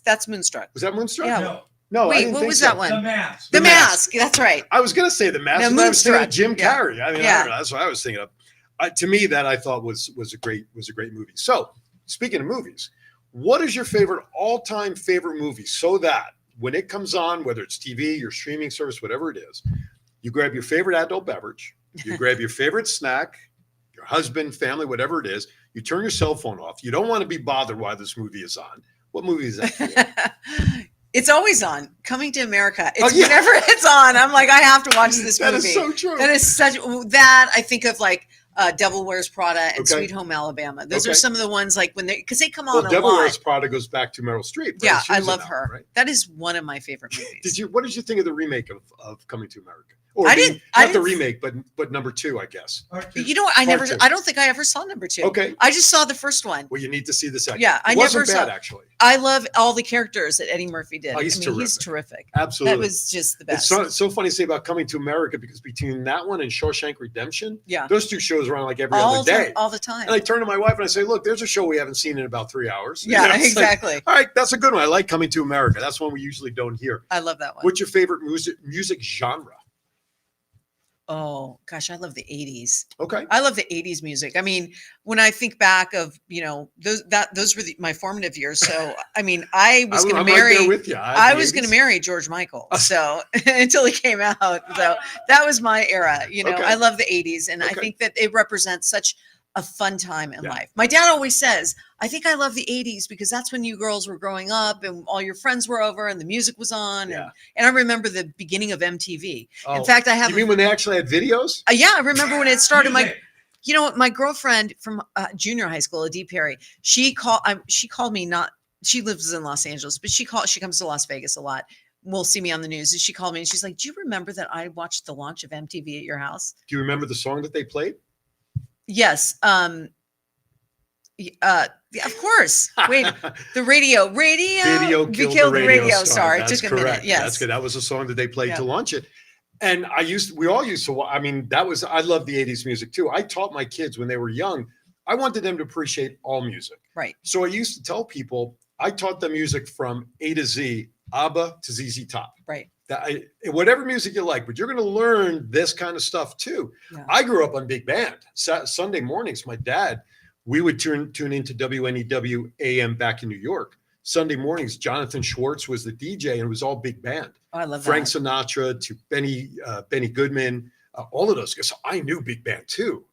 That's Moonstruck. Was that Moonstruck? Yeah. No, wait, what was that one? The Mask. The Mask. That's right. I was going to say The Mask. No, I was thinking of Jim Yeah. Carrey. I mean, I don't know, that's what I was thinking of. To me, that I thought was a great movie. So, speaking of movies, what is your all-time favorite movie? So that when it comes on, whether it's TV, your streaming service, whatever it is, you grab your favorite adult beverage, you grab your favorite snack, your husband, family, whatever it is, you turn your cell phone off. You don't want to be bothered while this movie is on. What movie is that for you? It's always on. Coming to America. It's yeah. whenever it's on, I'm like, I have to watch this movie. That is so true. That is such that I think of like Devil Wears Prada and Okay. Sweet Home Alabama. Those Okay. are some of the ones like when because they come on Well, a Devil lot. Wears Prada goes back to Meryl Streep. Right? Yeah, She I was in love that her. one, right? That is one of my favorite movies. What did you think of the remake of Coming to America? Or I the- didn't- not I the didn't- remake, but number 2, I guess. You know what? I don't think I ever saw number 2. Okay. I just saw the first one. Well, you need to see the second. Yeah, I it wasn't never bad saw- actually. I love all the characters that Eddie Murphy did. Oh, he's he's terrific. terrific. Absolutely. That was just the It's best. so funny to say about Coming to America because between that one and Shawshank Redemption, Yeah. those 2 shows are on like every all other day. all the time. And I turn to my wife and I say, "Look, there's a show we haven't seen in about 3 hours." Yeah, You know, it's like, exactly. all right, that's a good one. I like Coming to America. That's one we usually don't hear. I love that one. What's your favorite music genre? Oh gosh, I love the 80s. Okay. I love the 80s music. I mean, when I think back of, those were my formative years. So, I mean, I was going to I'm marry right there with you. I was going to marry George Michael. So, until he came out. So, that was my era. Okay. I love the 80s and I Okay. think that it represents such a fun time in Yeah. life. My dad always says, I think I love the 80s because that's when you girls were growing up and all your friends were over and the music was on. Yeah. And I remember the beginning of MTV. Oh, In fact, I have You mean when they actually had videos? yeah, I remember when it started. Music. My girlfriend from junior high school, Adee Perry, she called me not. She lives in Los Angeles, but she comes to Las Vegas a lot. Will see me on the news, and she called me and she's like, "Do you remember that I watched the launch of MTV at your house?" Do you remember the song that they played? Yes. Yeah, of course. Wait, the radio. Video We killed killed the radio star. star. It That's took a correct. minute. Yes. That's good. That was a song that they played Yeah. to launch it. And we all used to, I mean, I love the 80s music too. I taught my kids when they were young, I wanted them to appreciate all music. Right. So I used to tell people, I taught them music from A to Z, ABBA to ZZ Top. Right. Whatever music you like, but you're going to learn this kind of stuff too. Yeah. I grew up on big band. Sunday mornings, my dad, we would tune into WNEW AM back in New York. Sunday mornings, Jonathan Schwartz was the DJ, and it was all big band. Oh, I love Frank that. Sinatra to Benny Goodman, all of those guys. So I knew big band too,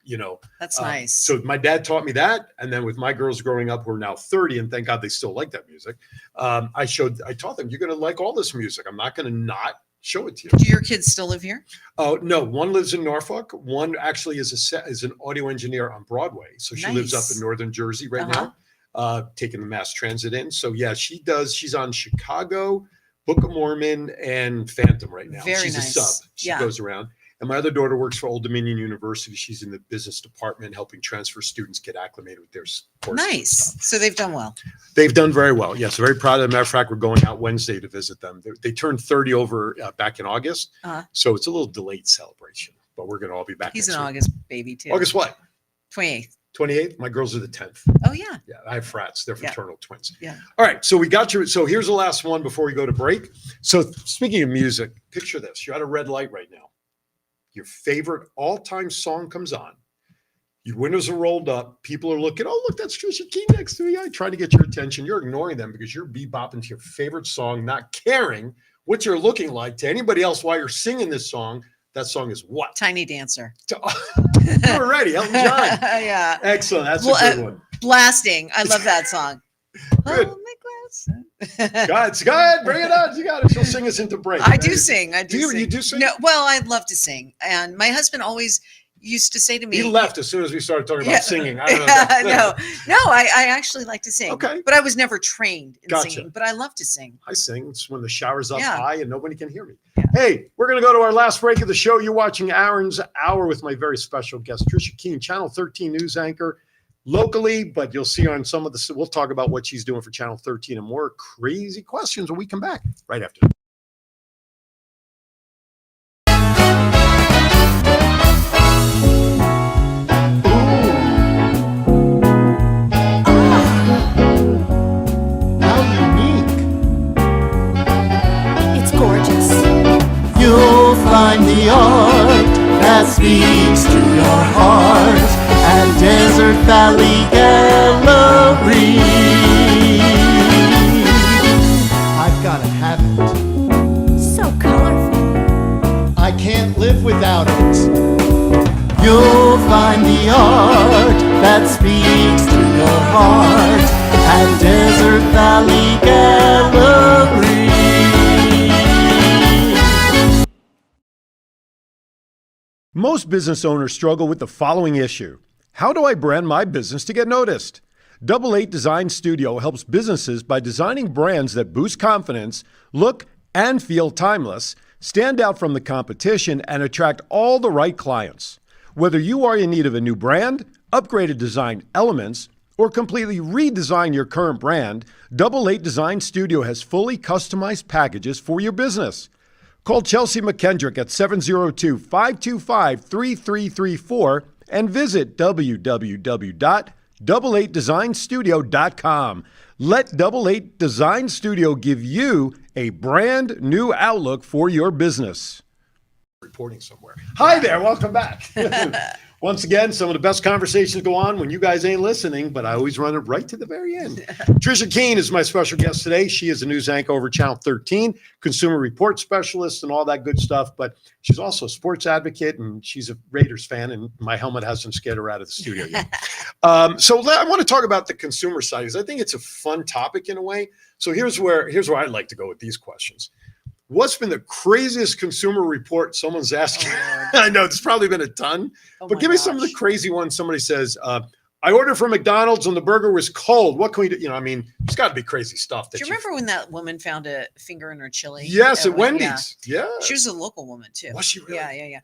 That's nice. So my dad taught me that. And then with my girls growing up, who are now 30, and thank God they still like that music. I taught them, you're going to like all this music. I'm not going to not show it to you. Do your kids still live here? Oh, no, one lives in Norfolk. One actually is an audio engineer on Broadway. So she lives up Nice. in Northern Jersey right Uh-huh. now, taking the mass transit in. So yeah, she's on Chicago, Book of Mormon, and Phantom right now. Very She's nice. a sub. She Yeah. goes around. And my other daughter works for Old Dominion University. She's in the business department, helping transfer students get acclimated with their courses and Nice. stuff. So they've done well. They've done very well. Yes, very proud of them. Matter of fact, we're going out Wednesday to visit them. They turned 30 over back in August. Uh-huh. So it's a little delayed celebration, but we're going to all be back He's next an week. August baby too. August what? 28th. 28th? My girls are the 10th. Oh yeah. Yeah, I have frats. They're Yeah. fraternal twins. Yeah. All right. So so here's the last one before we go to break. So speaking of music, picture this. You're at a red light right now. Your favorite all-time song comes on. Your windows are rolled up. People are looking, oh, look, that's Trisha Kean next to me. I try to get your attention. You're ignoring them because you're bebopping to your favorite song, not caring what you're looking like to anybody else while you're singing this song. That song is what? Tiny Dancer. You're ready, Elton John. Yeah. Excellent. That's Well, a good one. Blasting. I love that song. Good. Oh, my glass. God, go ahead, bring it on. You got it. She'll sing us into break. I do sing. I do you- sing. you do sing? No, well, I love to sing. And my husband always used to say to me, He left as soon as we started talking Yeah. about singing. I don't know. no, I actually like to sing. Okay. But I was never trained in Gotcha. singing, but I love to sing. I sing. It's when the shower's up Yeah. high and nobody can hear me. Yeah. Hey, we're going to go to our last break of the show. You're watching Aaron's Hour with my very special guest, Trisha Kean, Channel 13 news anchor locally, but you'll see on some of the, we'll talk about what she's doing for Channel 13 and more crazy questions when we come back right after this. How unique. It's gorgeous. You'll find the art that speaks to your heart at Desert Valley Gallery. I've got to have it. So colorful. I can't live without it. You'll find the art that speaks to your heart at Desert Valley Gallery. Most business owners struggle with the following issue. How do I brand my business to get noticed? Double Eight Design Studio helps businesses by designing brands that boost confidence, look and feel timeless, stand out from the competition, and attract all the right clients. Whether you are in need of a new brand, upgraded design elements, or completely redesign your current brand, Double Eight Design Studio has fully customized packages for your business. Call Chelsea McKendrick at 702-525-3334 and visit www.double8designstudio.com. Let Double Eight Design Studio give you a brand new outlook for your business. Reporting somewhere. Hi there, welcome back. Once again, some of the best conversations go on when you guys ain't listening, but I always run it right to the very end. Trisha Kean is my special guest today. She is a news anchor over Channel 13, consumer report specialist and all that good stuff, but she's also a sports advocate and she's a Raiders fan, and my helmet hasn't scared her out of the studio yet. So I want to talk about the consumer side because I think it's a fun topic in a way. So here's where I'd like to go with these questions. What's been the craziest consumer report someone's asking? I know there's probably been a ton, but give me some of the crazy ones. Somebody says, I ordered from McDonald's and the burger was cold. What can we do? You know, I mean, it's got to be crazy stuff. Do you remember when that woman found a finger in her chili? Yes, at Wendy's. Yeah. She was a local woman too. Was she really? Yeah.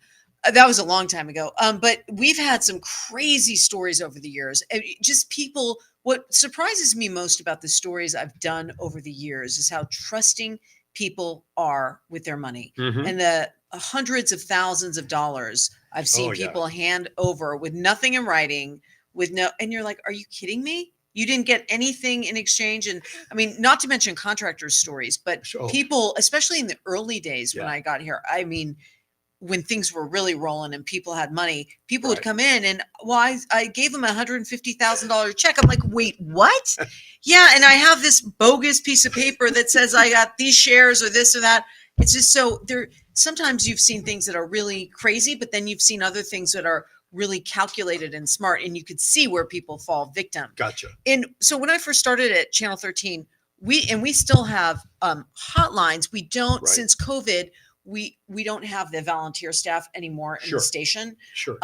That was a long time ago. But we've had some crazy stories over the years. Just people, what surprises me most about the stories I've done over the years is how trusting people are with their money, and the hundreds of thousands of dollars I've seen people hand over with nothing in writing, and you're like, are you kidding me? You didn't get anything in exchange. And I mean, not to mention contractors' stories, but people, especially in the early days when I got here, I mean, when things were really rolling and people had money, people would come in and, I gave them $150,000 check. I'm like, wait, what? Yeah. And I have this bogus piece of paper that says I got these shares or this or that. It's just so sometimes you've seen things that are really crazy, but then you've seen other things that are really calculated and smart, and you could see where people fall victim. Gotcha. And so when I first started at Channel 13, we still have hotlines. We don't, since COVID, we don't have the volunteer staff anymore in the station. Sure.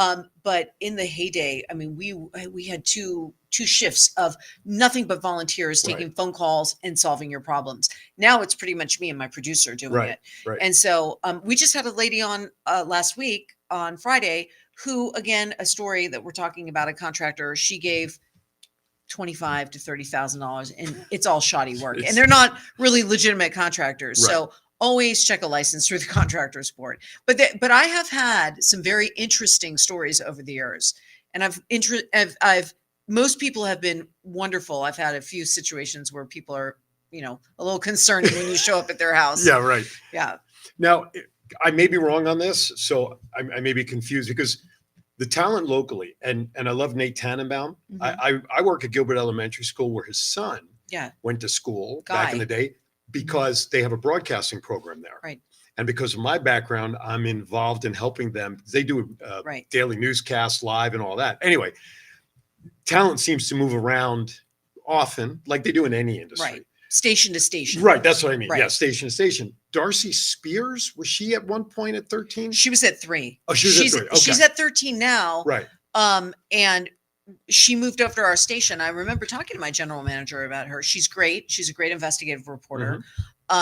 But in the heyday, I mean, we had two shifts of nothing but volunteers taking phone calls and solving your problems. Now it's pretty much me and my producer doing it. Right. And so we just had a lady on last week on Friday who, again, a story that we're talking about, a contractor, she gave $25,000 to $30,000 and it's all shoddy work. And they're not really legitimate contractors. Right. So always check a license through the contractor's board. But I have had some very interesting stories over the years, and most people have been wonderful. I've had a few situations where people are, a little concerned when you show up at their house. Yeah, right. Yeah. Now, I may be wrong on this, so I may be confused because the talent locally, and I love Nate Tannenbaum. I work at Gilbert Elementary School where his son went to school back in the day, because they have a broadcasting program there. Right. And because of my background, I'm involved in helping them. They do daily newscasts live and all that. Anyway, talent seems to move around often, like they do in any industry. Right. Station to station. Right. That's what I mean. Right. Yeah. Station to station. Darcy Spears, was she at one point at 13? She was at 3. Oh, she's at 3. Okay. She's at 13 now. Right. And she moved over to our station. I remember talking to my general manager about her. She's great. She's a great investigative reporter.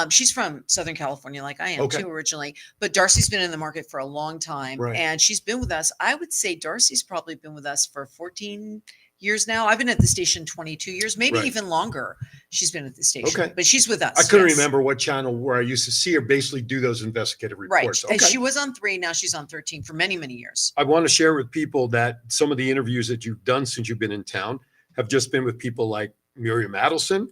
She's from Southern California, like I am too originally, but Darcy's been in the market for a long time and she's been with us. I would say Darcy's probably been with us for 14 years now. I've been at the station 22 years, maybe even longer. She's been at the station, but she's with us. I couldn't remember what channel where I used to see her basically do those investigative reports. Right. And she was on 3. Now she's on 13 for many, many years. I want to share with people that some of the interviews that you've done since you've been in town have just been with people like Miriam Adelson,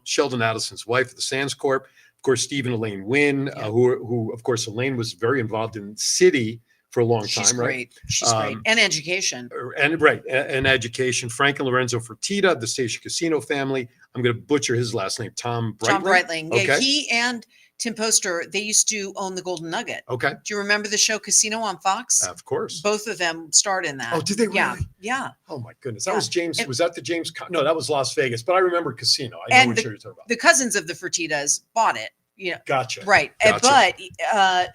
Sheldon Adelson's wife at the Sands Corp, of course, Stephen Elaine Wynn, who of course, Elaine was very involved in city for a long time, right? She's great. And education. And education. Frank and Lorenzo Fertitta, the Station Casino family. I'm going to butcher his last name, Tom Breitling. Tom Breitling. Yeah, he and Tim Poster, they used to own the Golden Nugget. Okay. Do you remember the show Casino on Fox? Of course. Both of them starred in that. Oh, did they really? Yeah. Oh my goodness. That was James. Was that the James? No, that was Las Vegas, but I remember Casino. I know what you're talking about. The cousins of the Fertittas bought it. Yeah. Gotcha. Right. Gotcha. But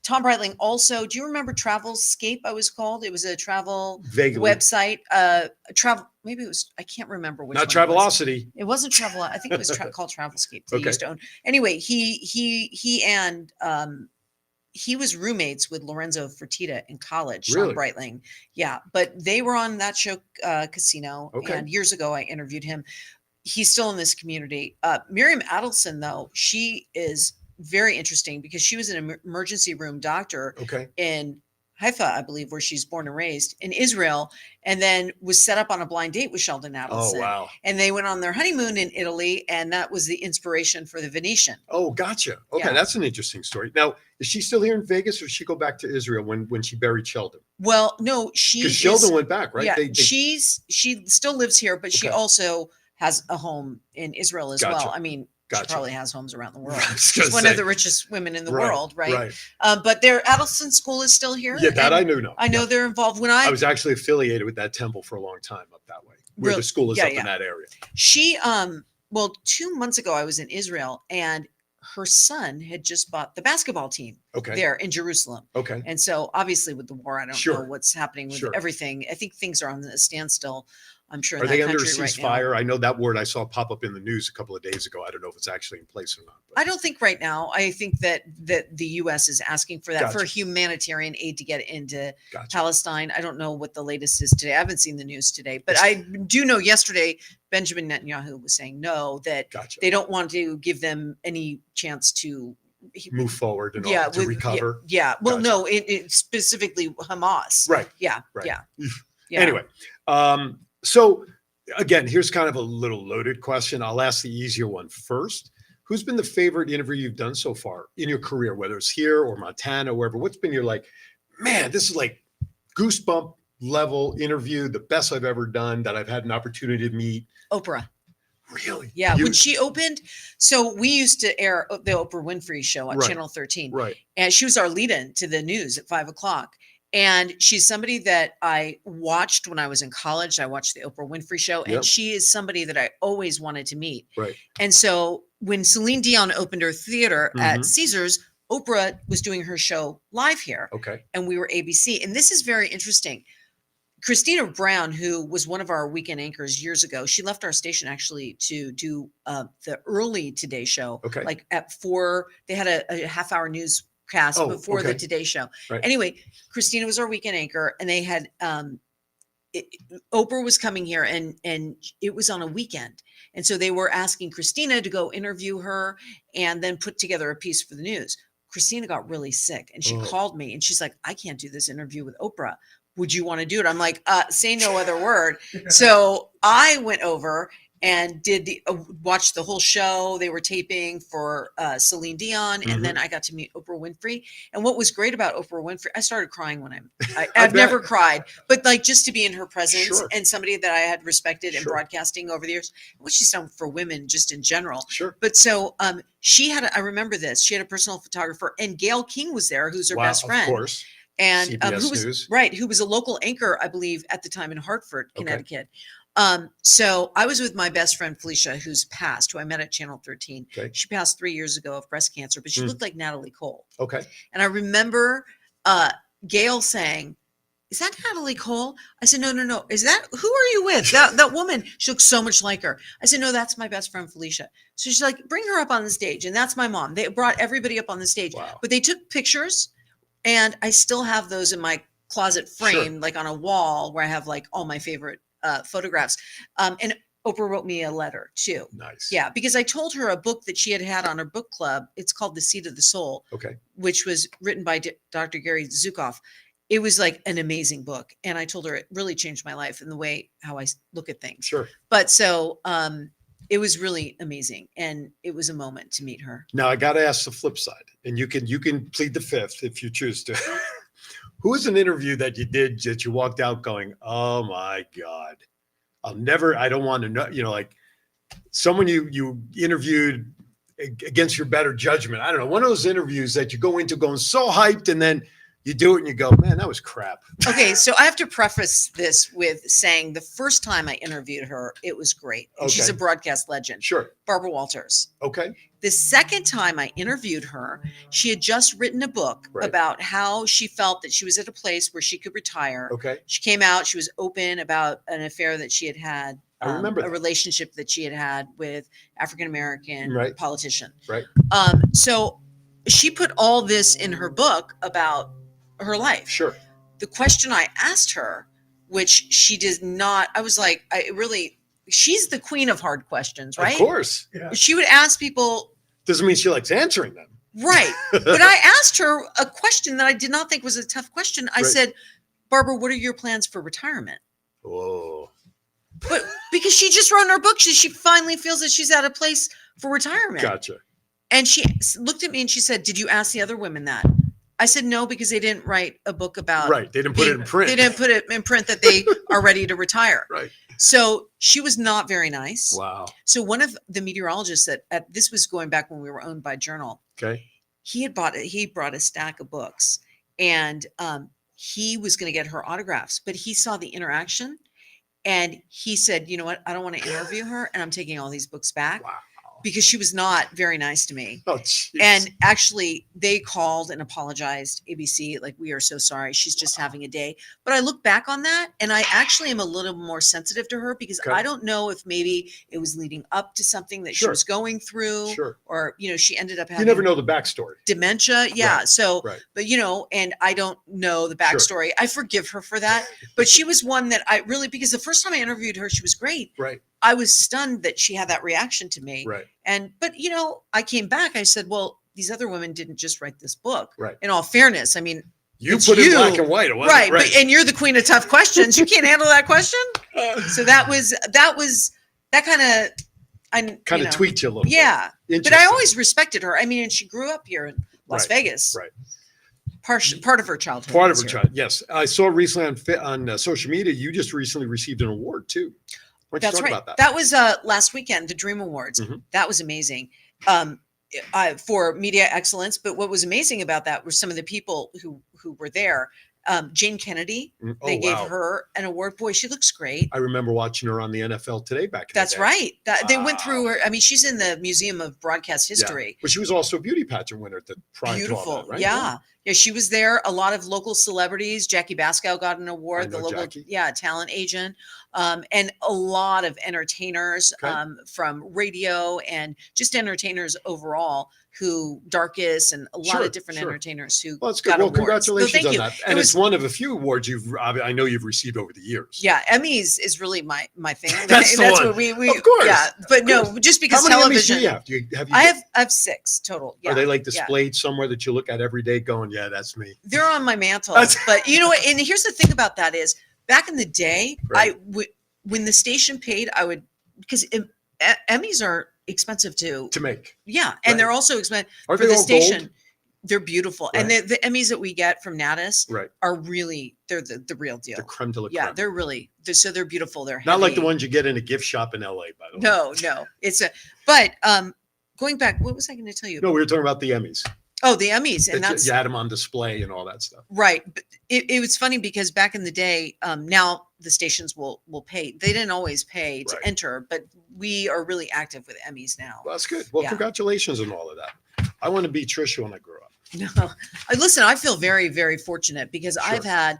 Tom Breitling also, do you remember Travelscape? I was called. It was a travel Vaguely. website. Travel, maybe it was, I can't remember which Not one it was. Travelocity. It wasn't Travel. I think it was called Travelscape. They Okay. used to own. Anyway, he was roommates with Lorenzo Fertitta in college, Really? Sean Breitling. Yeah, but they were on that show, Casino. Okay. And years ago, I interviewed him. He's still in this community. Miriam Adelson, though, she is very interesting because she was an emergency room doctor Okay. in Haifa, I believe, where she's born and raised in Israel, and then was set up on a blind date with Sheldon Adelson. Oh, wow. And they went on their honeymoon in Italy, and that was the inspiration for the Venetian. Oh, gotcha. Okay, Yeah. that's an interesting story. Now, is she still here in Vegas, or did she go back to Israel when she buried Sheldon? Well, no, she Because is, Sheldon went back, right? yeah, They- she still lives here, but she Okay. also has a home in Israel as Gotcha. well. I mean, Gotcha. she probably has homes around the world. I was gonna She's one say. of the richest women in the Right, world, right? Right. But their Adelson School is still here. Yeah, that and I knew. No, I know Yeah. they're involved. When I was actually affiliated with that temple for a long time up that way, where Really? the school is Yeah, up yeah. in that area. she, well, 2 months ago, I was in Israel, and her son had just bought the basketball team Okay. there in Jerusalem. Okay. And so obviously with the war, I don't Sure. know what's happening with Sure. everything. I think things are on a standstill. I'm sure Are in they that under a country right now. ceasefire? I know that word I saw pop up in the news a couple of days ago. I don't know if it's actually in place or not. But I don't think right now. I think that the U.S. is asking for that for Gotcha. humanitarian aid to get into Gotcha. Palestine. I don't know what the latest is today. I haven't seen the news today, but I do know yesterday Benjamin Netanyahu was saying no, that Gotcha. they don't want to give them any chance to Move forward and all, to with- recover. Yeah. Well, Gotcha. no, it specifically Hamas. Right. Yeah. Right. Yeah. Yeah. Anyway, so again, here's kind of a little loaded question. I'll ask the easier one first. Who's been the favorite interview you've done so far in your career, whether it's here or Montana, or wherever? What's been your man, this is like goosebump level interview, the best I've ever done that I've had an opportunity to meet? Oprah. Really? Yeah. You- When she opened, so we used to air the Oprah Winfrey show on Right. Channel 13. Right. And she was our lead-in to the news at 5:00. And she's somebody that I watched when I was in college. I watched the Oprah Winfrey show, and Yep. she is somebody that I always wanted to meet. Right. And so when Celine Dion opened her theater Mhm. at Caesars, Oprah was doing her show live here, Okay. and we were ABC. And this is very interesting. Christina Brown, who was one of our weekend anchors years ago, she left our station actually to do the early Today Show. Okay. Like at 4, they had a half-hour newscast Oh, before the okay. Today Show. Right. Anyway, Christina was our weekend anchor, and they had Oprah was coming here, and it was on a weekend, and so they were asking Christina to go interview her and then put together a piece for the news. Christina got really sick, and she Oh. called me, and she's like, "I can't do this interview with Oprah. Would you want to do it?" I'm like, say no other word. So I went over and did watched the whole show. They were taping for Celine Dion, and then I got to meet Oprah Winfrey. And what was great about Oprah Winfrey, I started crying when I've never cried, but like just to be in her presence Sure. and somebody that I had respected in Sure. broadcasting over the years, what she's done for women just in general. Sure. But so she had, I remember this, she had a personal photographer, and Gail King was there, who's her Wow, best friend. Of course. And CBS who was News. right, who was a local anchor, I believe, at the time in Hartford, Okay. Connecticut. So I was with my best friend Felicia, who's passed, who I met at Channel 13. Okay. She passed 3 years ago of breast cancer, but she looked like Natalie Cole. Okay. And I remember Gail saying, "Is that Natalie Cole?" I said, No. Is that, who are you with? That woman, she looks so much like her. I said, "No, that's my best friend Felicia." So she's like, "Bring her up on the stage." And that's my mom. They brought everybody up on the stage, Wow. but they took pictures, and I still have those in my closet frame, like on a wall where I have like all my favorite photographs. And Oprah wrote me a letter too. Nice. Yeah, because I told her a book that she had on her book club. It's called The Seat of the Soul, Okay. which was written by Dr. Gary Zukav. It was like an amazing book. And I told her it really changed my life and the way how I look at things. Sure. But so it was really amazing. And it was a moment to meet her. Now I got to ask the flip side, and you can plead the fifth if you choose to. Who was an interview that you did that you walked out going, "Oh my God, I don't want to know," like someone you interviewed against your better judgment. I don't know. One of those interviews that you go into going so hyped, and then You do it and you go, man, that was crap. Okay, so I have to preface this with saying the first time I interviewed her, it was great. And she's Okay. a broadcast legend. Sure. Barbara Walters. Okay. The second time I interviewed her, she had just written a book Right. about how she felt that she was at a place where she could retire. Okay. She came out, she was open about an affair that she had had, I remember a that. relationship that she had had with African-American Right. politician. Right. So she put all this in her book about her life. Sure. The question I asked her, which she did not, I was like, she's the queen of hard questions, right? Of course. She would ask people, Doesn't mean she likes answering them. right. But I asked her a question that I did not think was a tough question. I Right. said, Barbara, what are your plans for retirement? Whoa. But because she just wrote in her book, she finally feels that she's at a place for retirement. Gotcha. And she looked at me and she said, did you ask the other women that? I said, no, because they didn't write a book about. Right. They didn't put it in print. They didn't put it in print that they are ready to retire. Right. So she was not very nice. Wow. So one of the meteorologists this was going back when we were owned by Journal. Okay. He brought a stack of books and he was going to get her autographs, but he saw the interaction and he said, you know what? I don't want to interview her and I'm taking all these books back. Wow. Because she was not very nice to me. Oh, jeez. And actually, they called and apologized. ABC, like, we are so sorry. She's just having a day. But I look back on that, and I actually am a little more sensitive to her because Okay. I don't know if maybe it was leading up to something that she Sure. was going through, Sure. or she ended up You having never know the backstory. dementia. Yeah. Right, So, right. but and I don't know the backstory. I forgive her for that. But she was one that I really, because the first time I interviewed her, she was great. Right. I was stunned that she had that reaction to me. Right. But I came back, I said, well, these other women didn't just write this book. Right. In all fairness, I mean, You it's put it in you. black and white. It wasn't- Right. But, and you're the queen of tough questions. You can't handle that question. So that kind of, Kind of tweaked you a little bit. Yeah. But I Interesting. always respected her. I mean, and she grew up here in Las Right, Vegas. right. Part of her childhood. Part of was her here. child. Yes. I saw recently on social media, you just recently received an award too. Why don't you That's talk right. about that? That was last weekend, the Dream Awards. Mhm. That was amazing for media excellence. But what was amazing about that were some of the people who were there. Jane Kennedy, they gave wow. her an award. Boy, she looks great. I remember watching her on the NFL Today back in That's the day. right. They went through Wow. her. I mean, she's in the Museum of Broadcast Yeah. History. But she was also a beauty pageant winner at the prior to all Beautiful. that, right? Yeah. Yeah, she was there. A lot of local celebrities. Jackie Bascow got an I award, the know local Jackie. talent agent. And a lot of entertainers Okay. from radio and just entertainers overall Darkus and a lot Sure, of different sure. entertainers who Well, that's good. got Well, awards. So congratulations thank on you. that. It And was- it's one of a few awards I know you've received over the years. Yeah, Emmys is really my thing. That's the one. what we Of course, yeah. But of no, course. just because How many Emmys television. do you have? Have you I have 6 total. Yeah. Are they like yeah. displayed somewhere that you look at every day going, yeah, that's me? They're on my mantle. That's- But you know what? And here's the thing about that is back in the day, Right. when the station paid, I would, because Emmys are expensive too. To make. Yeah. And Right. they're also expensive Are for they the all station. gold? They're beautiful. And the Emmys that we get from Natus Right. are really, they're the real deal. The creme de la creme. Yeah. They're really, they're beautiful. They're Not like the heavy. ones you get in a gift shop in LA, by the way. No. But going back, what was I going to tell you? No, we were talking about the Emmys. Oh, the Emmys. And That that's you had them on display and all that stuff. right. But it was funny because back in the day, now the stations will pay. They didn't always pay to Right. enter, but we are really active with Emmys now. Well, that's good. Well, Yeah. congratulations on all of that. I want to be Trisha when I grow up. No, listen, I feel very, very fortunate because Sure.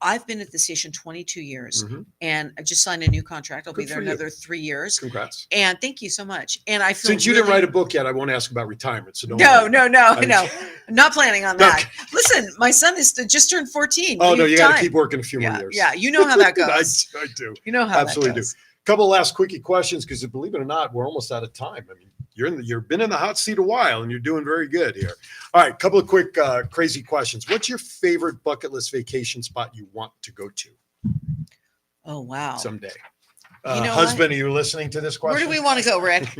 I've been at the station 22 years Mhm. and I just signed a new contract. I'll be Good there for you. another 3 years. Congrats. And thank you so much. And I feel Since you didn't really- write a book yet, I won't ask about retirement. So don't No, worry. no. I- I'm not planning on that. Listen, my son is just turned 14. Oh, We no, have you got to time. keep working a few more Yeah, years. yeah. You know how that goes. I do. You know how Absolutely that goes. do. Couple of last quickie questions because believe it or not, we're almost out of time. I mean, you've been in the hot seat a while and you're doing very good here. All right, couple of quick crazy questions. What's your favorite bucket list vacation spot you want to go to Oh, wow. someday? You know Husband, are you listening to this question? Where do we want to go, Rick?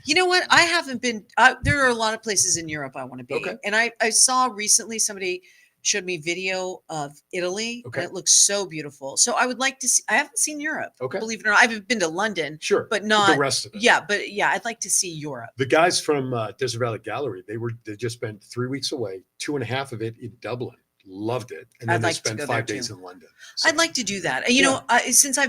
You know what? I haven't been. There are a lot of places in Europe I want to be. Okay. And I saw recently somebody showed me video of Italy, Okay. and it looks so beautiful. So I would like to see. I haven't seen Europe. Okay. Believe it or not, I've been to London, Sure. but not the rest of it. Yeah, but yeah, I'd like to see Europe. The guys from Desert Valley Gallery, they just spent 3 weeks away, 2.5 of it in Dublin. Loved it. And then I'd they like to spent go 5 there, days too. in London. So- I'd like to do that. You know, since I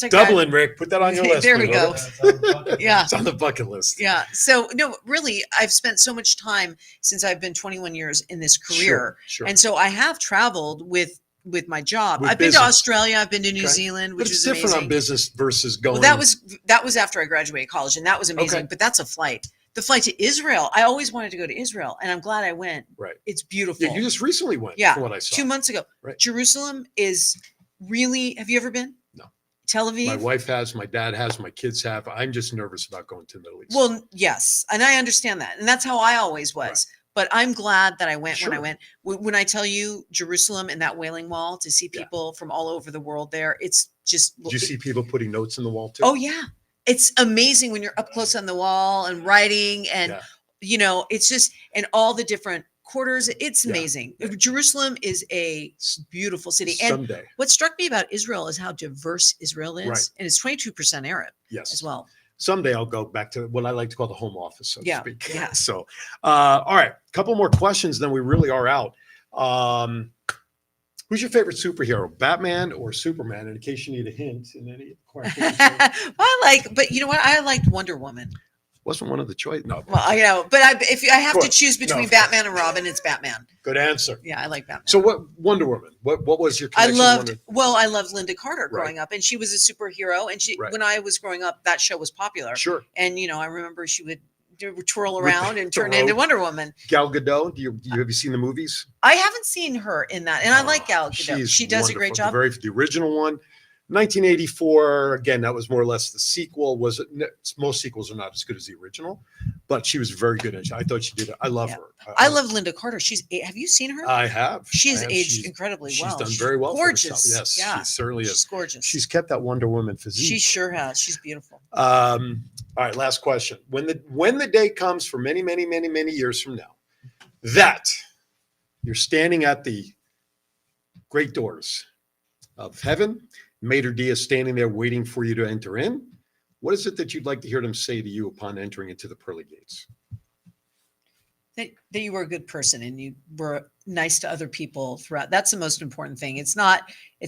Dublin, Rick, put that on your list. There we please. go. Yeah. It's on the bucket list. Yeah. So no, really, I've spent so much time since I've been 21 years in this career. Sure. And so I have traveled with my job. With I've been business. to Australia, I've been to New Okay. Zealand, But which it's was different amazing. on business versus going. Well, that was after I graduated college, and that was amazing. Okay. But that's a flight. The flight to Israel. I always wanted to go to Israel, and I'm glad I went. Right. It's beautiful. Yeah, you just recently went. Yeah, From what I saw. 2 months ago. Right. Jerusalem is really. Have you ever been? No. Tel Aviv. My wife has, my dad has, my kids have. I'm just nervous about going to the Middle East. Well, yes, and I understand that, and that's how I always was. Right. But I'm glad that I went when I Sure. went. When I tell you Jerusalem and that Wailing Wall, to see Yeah. people from all over the world there, it's just. Did you see people putting notes in the wall too? Oh yeah, it's amazing when you're up close on the wall and writing, and Yeah. it's just and all the different quarters. It's Yeah. amazing. Jerusalem is a beautiful city, and Someday. what struck me about Israel is how diverse Israel is, Right. and it's 22% Arab Yes. as well. Someday I'll go back to what I like to call the home office, so Yeah, to speak. yeah. So, all right, a couple more questions, then we really are out. Who's your favorite superhero, Batman or Superman? And in case you need a hint in any question, But you know what? I liked Wonder Woman. wasn't one of the choice. No, Well, but if I have to course. choose No, between of course. Batman and Robin, it's Batman. good answer. Yeah, I like Batman. So, what Wonder Woman? What was your? I connection to Wonder- I loved Linda Carter growing Right. up, and she was a superhero. And Right. when I was growing up, that show was popular. Sure. And I remember she would twirl With around and the turn into robe. Wonder Woman. Gal Gadot. Have you seen the movies? I haven't seen her in that, and I like Gal Gadot. She's She does a great wonderful. job. The original one, 1984. Again, that was more or less the sequel. Most sequels are not as good as the original, but she was very good. I thought she did it. I love Yeah. her. I love Linda Carter. Have you seen her? I have. She's I have. aged incredibly well. She's done very well. Gorgeous. For herself. Yes, Yeah. she certainly She's is. gorgeous. She's kept that Wonder Woman physique. She sure has. She's beautiful. All right, last question. When the day comes for many, many, many, many years from now, that you're standing at the great doors of heaven, Mater D is standing there waiting for you to enter in, what is it that you'd like to hear them say to you upon entering into the pearly gates? That you were a good person and you were nice to other people throughout. That's the most important thing. It's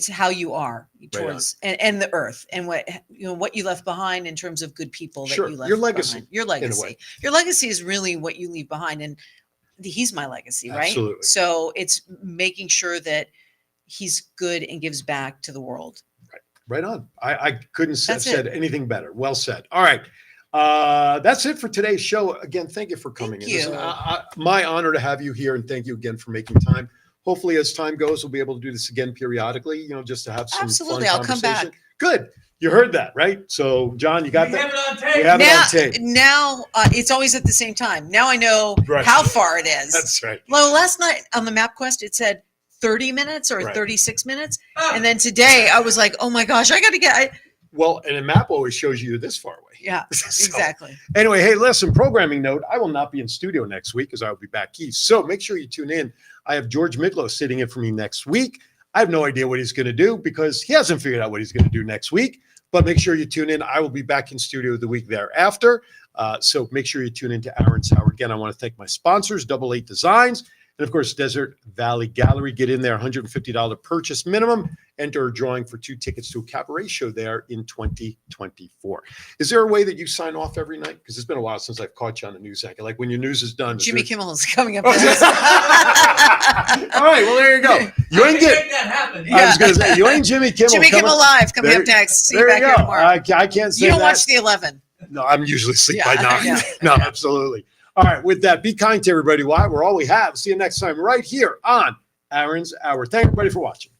how you are towards and the earth and what you left behind in terms of good people that Sure. you left Your legacy, behind. Your in a way. legacy. Your legacy is really what you leave behind. And he's my legacy, right? Absolutely. So it's making sure that he's good and gives back to the world. Right on. I couldn't have That's said it. anything better. Well said. All right. That's it for today's show. Again, thank you for coming Thank in. you. It's my honor to have you here, and thank you again for making time. Hopefully, as time goes, we'll be able to do this again periodically, just to have some Absolutely. fun I'll come conversation. back. Good. You heard that, right? So, John, you got We that? have it on tape. We have it on tape. Now it's always at the same time. Now I know Right. how far it is. That's right. Well, last night on the MapQuest, it said 30 minutes or Right. 36 minutes. And then today I was like, oh my gosh, I got to get. Well, and a map always shows you this far away. Yeah, So, exactly. Anyway, hey, listen, programming note, I will not be in studio next week because I will be back east. So make sure you tune in. I have George Midlow sitting in for me next week. I have no idea what he's going to do because he hasn't figured out what he's going to do next week. But make sure you tune in. I will be back in studio the week thereafter. So make sure you tune into Aaron's Hour. Again, I want to thank my sponsors, Double 8 Designs, and of course, Desert Valley Gallery. Get in there, $150 purchase minimum. Enter a drawing for 2 tickets to a cabaret show there in 2024. Is there a way that you sign off every night? Because it's been a while since I've caught you on the news anchor. Like when your news is done. Jimmy Kimmel is coming up. All right, well, there you go. You ain't get. Make that happen. I was going to say, you ain't Jimmy Kimmel. Jimmy coming- Kimmel Live coming There- up next. See you There back you here go. tomorrow. I can't say You don't that. watch the 11. No, I'm usually asleep Yeah, by 9. yeah. No, absolutely. All right, with that, be kind to everybody. Why? We're all we have. See you next time right here on Aaron's Hour. Thank everybody for watching.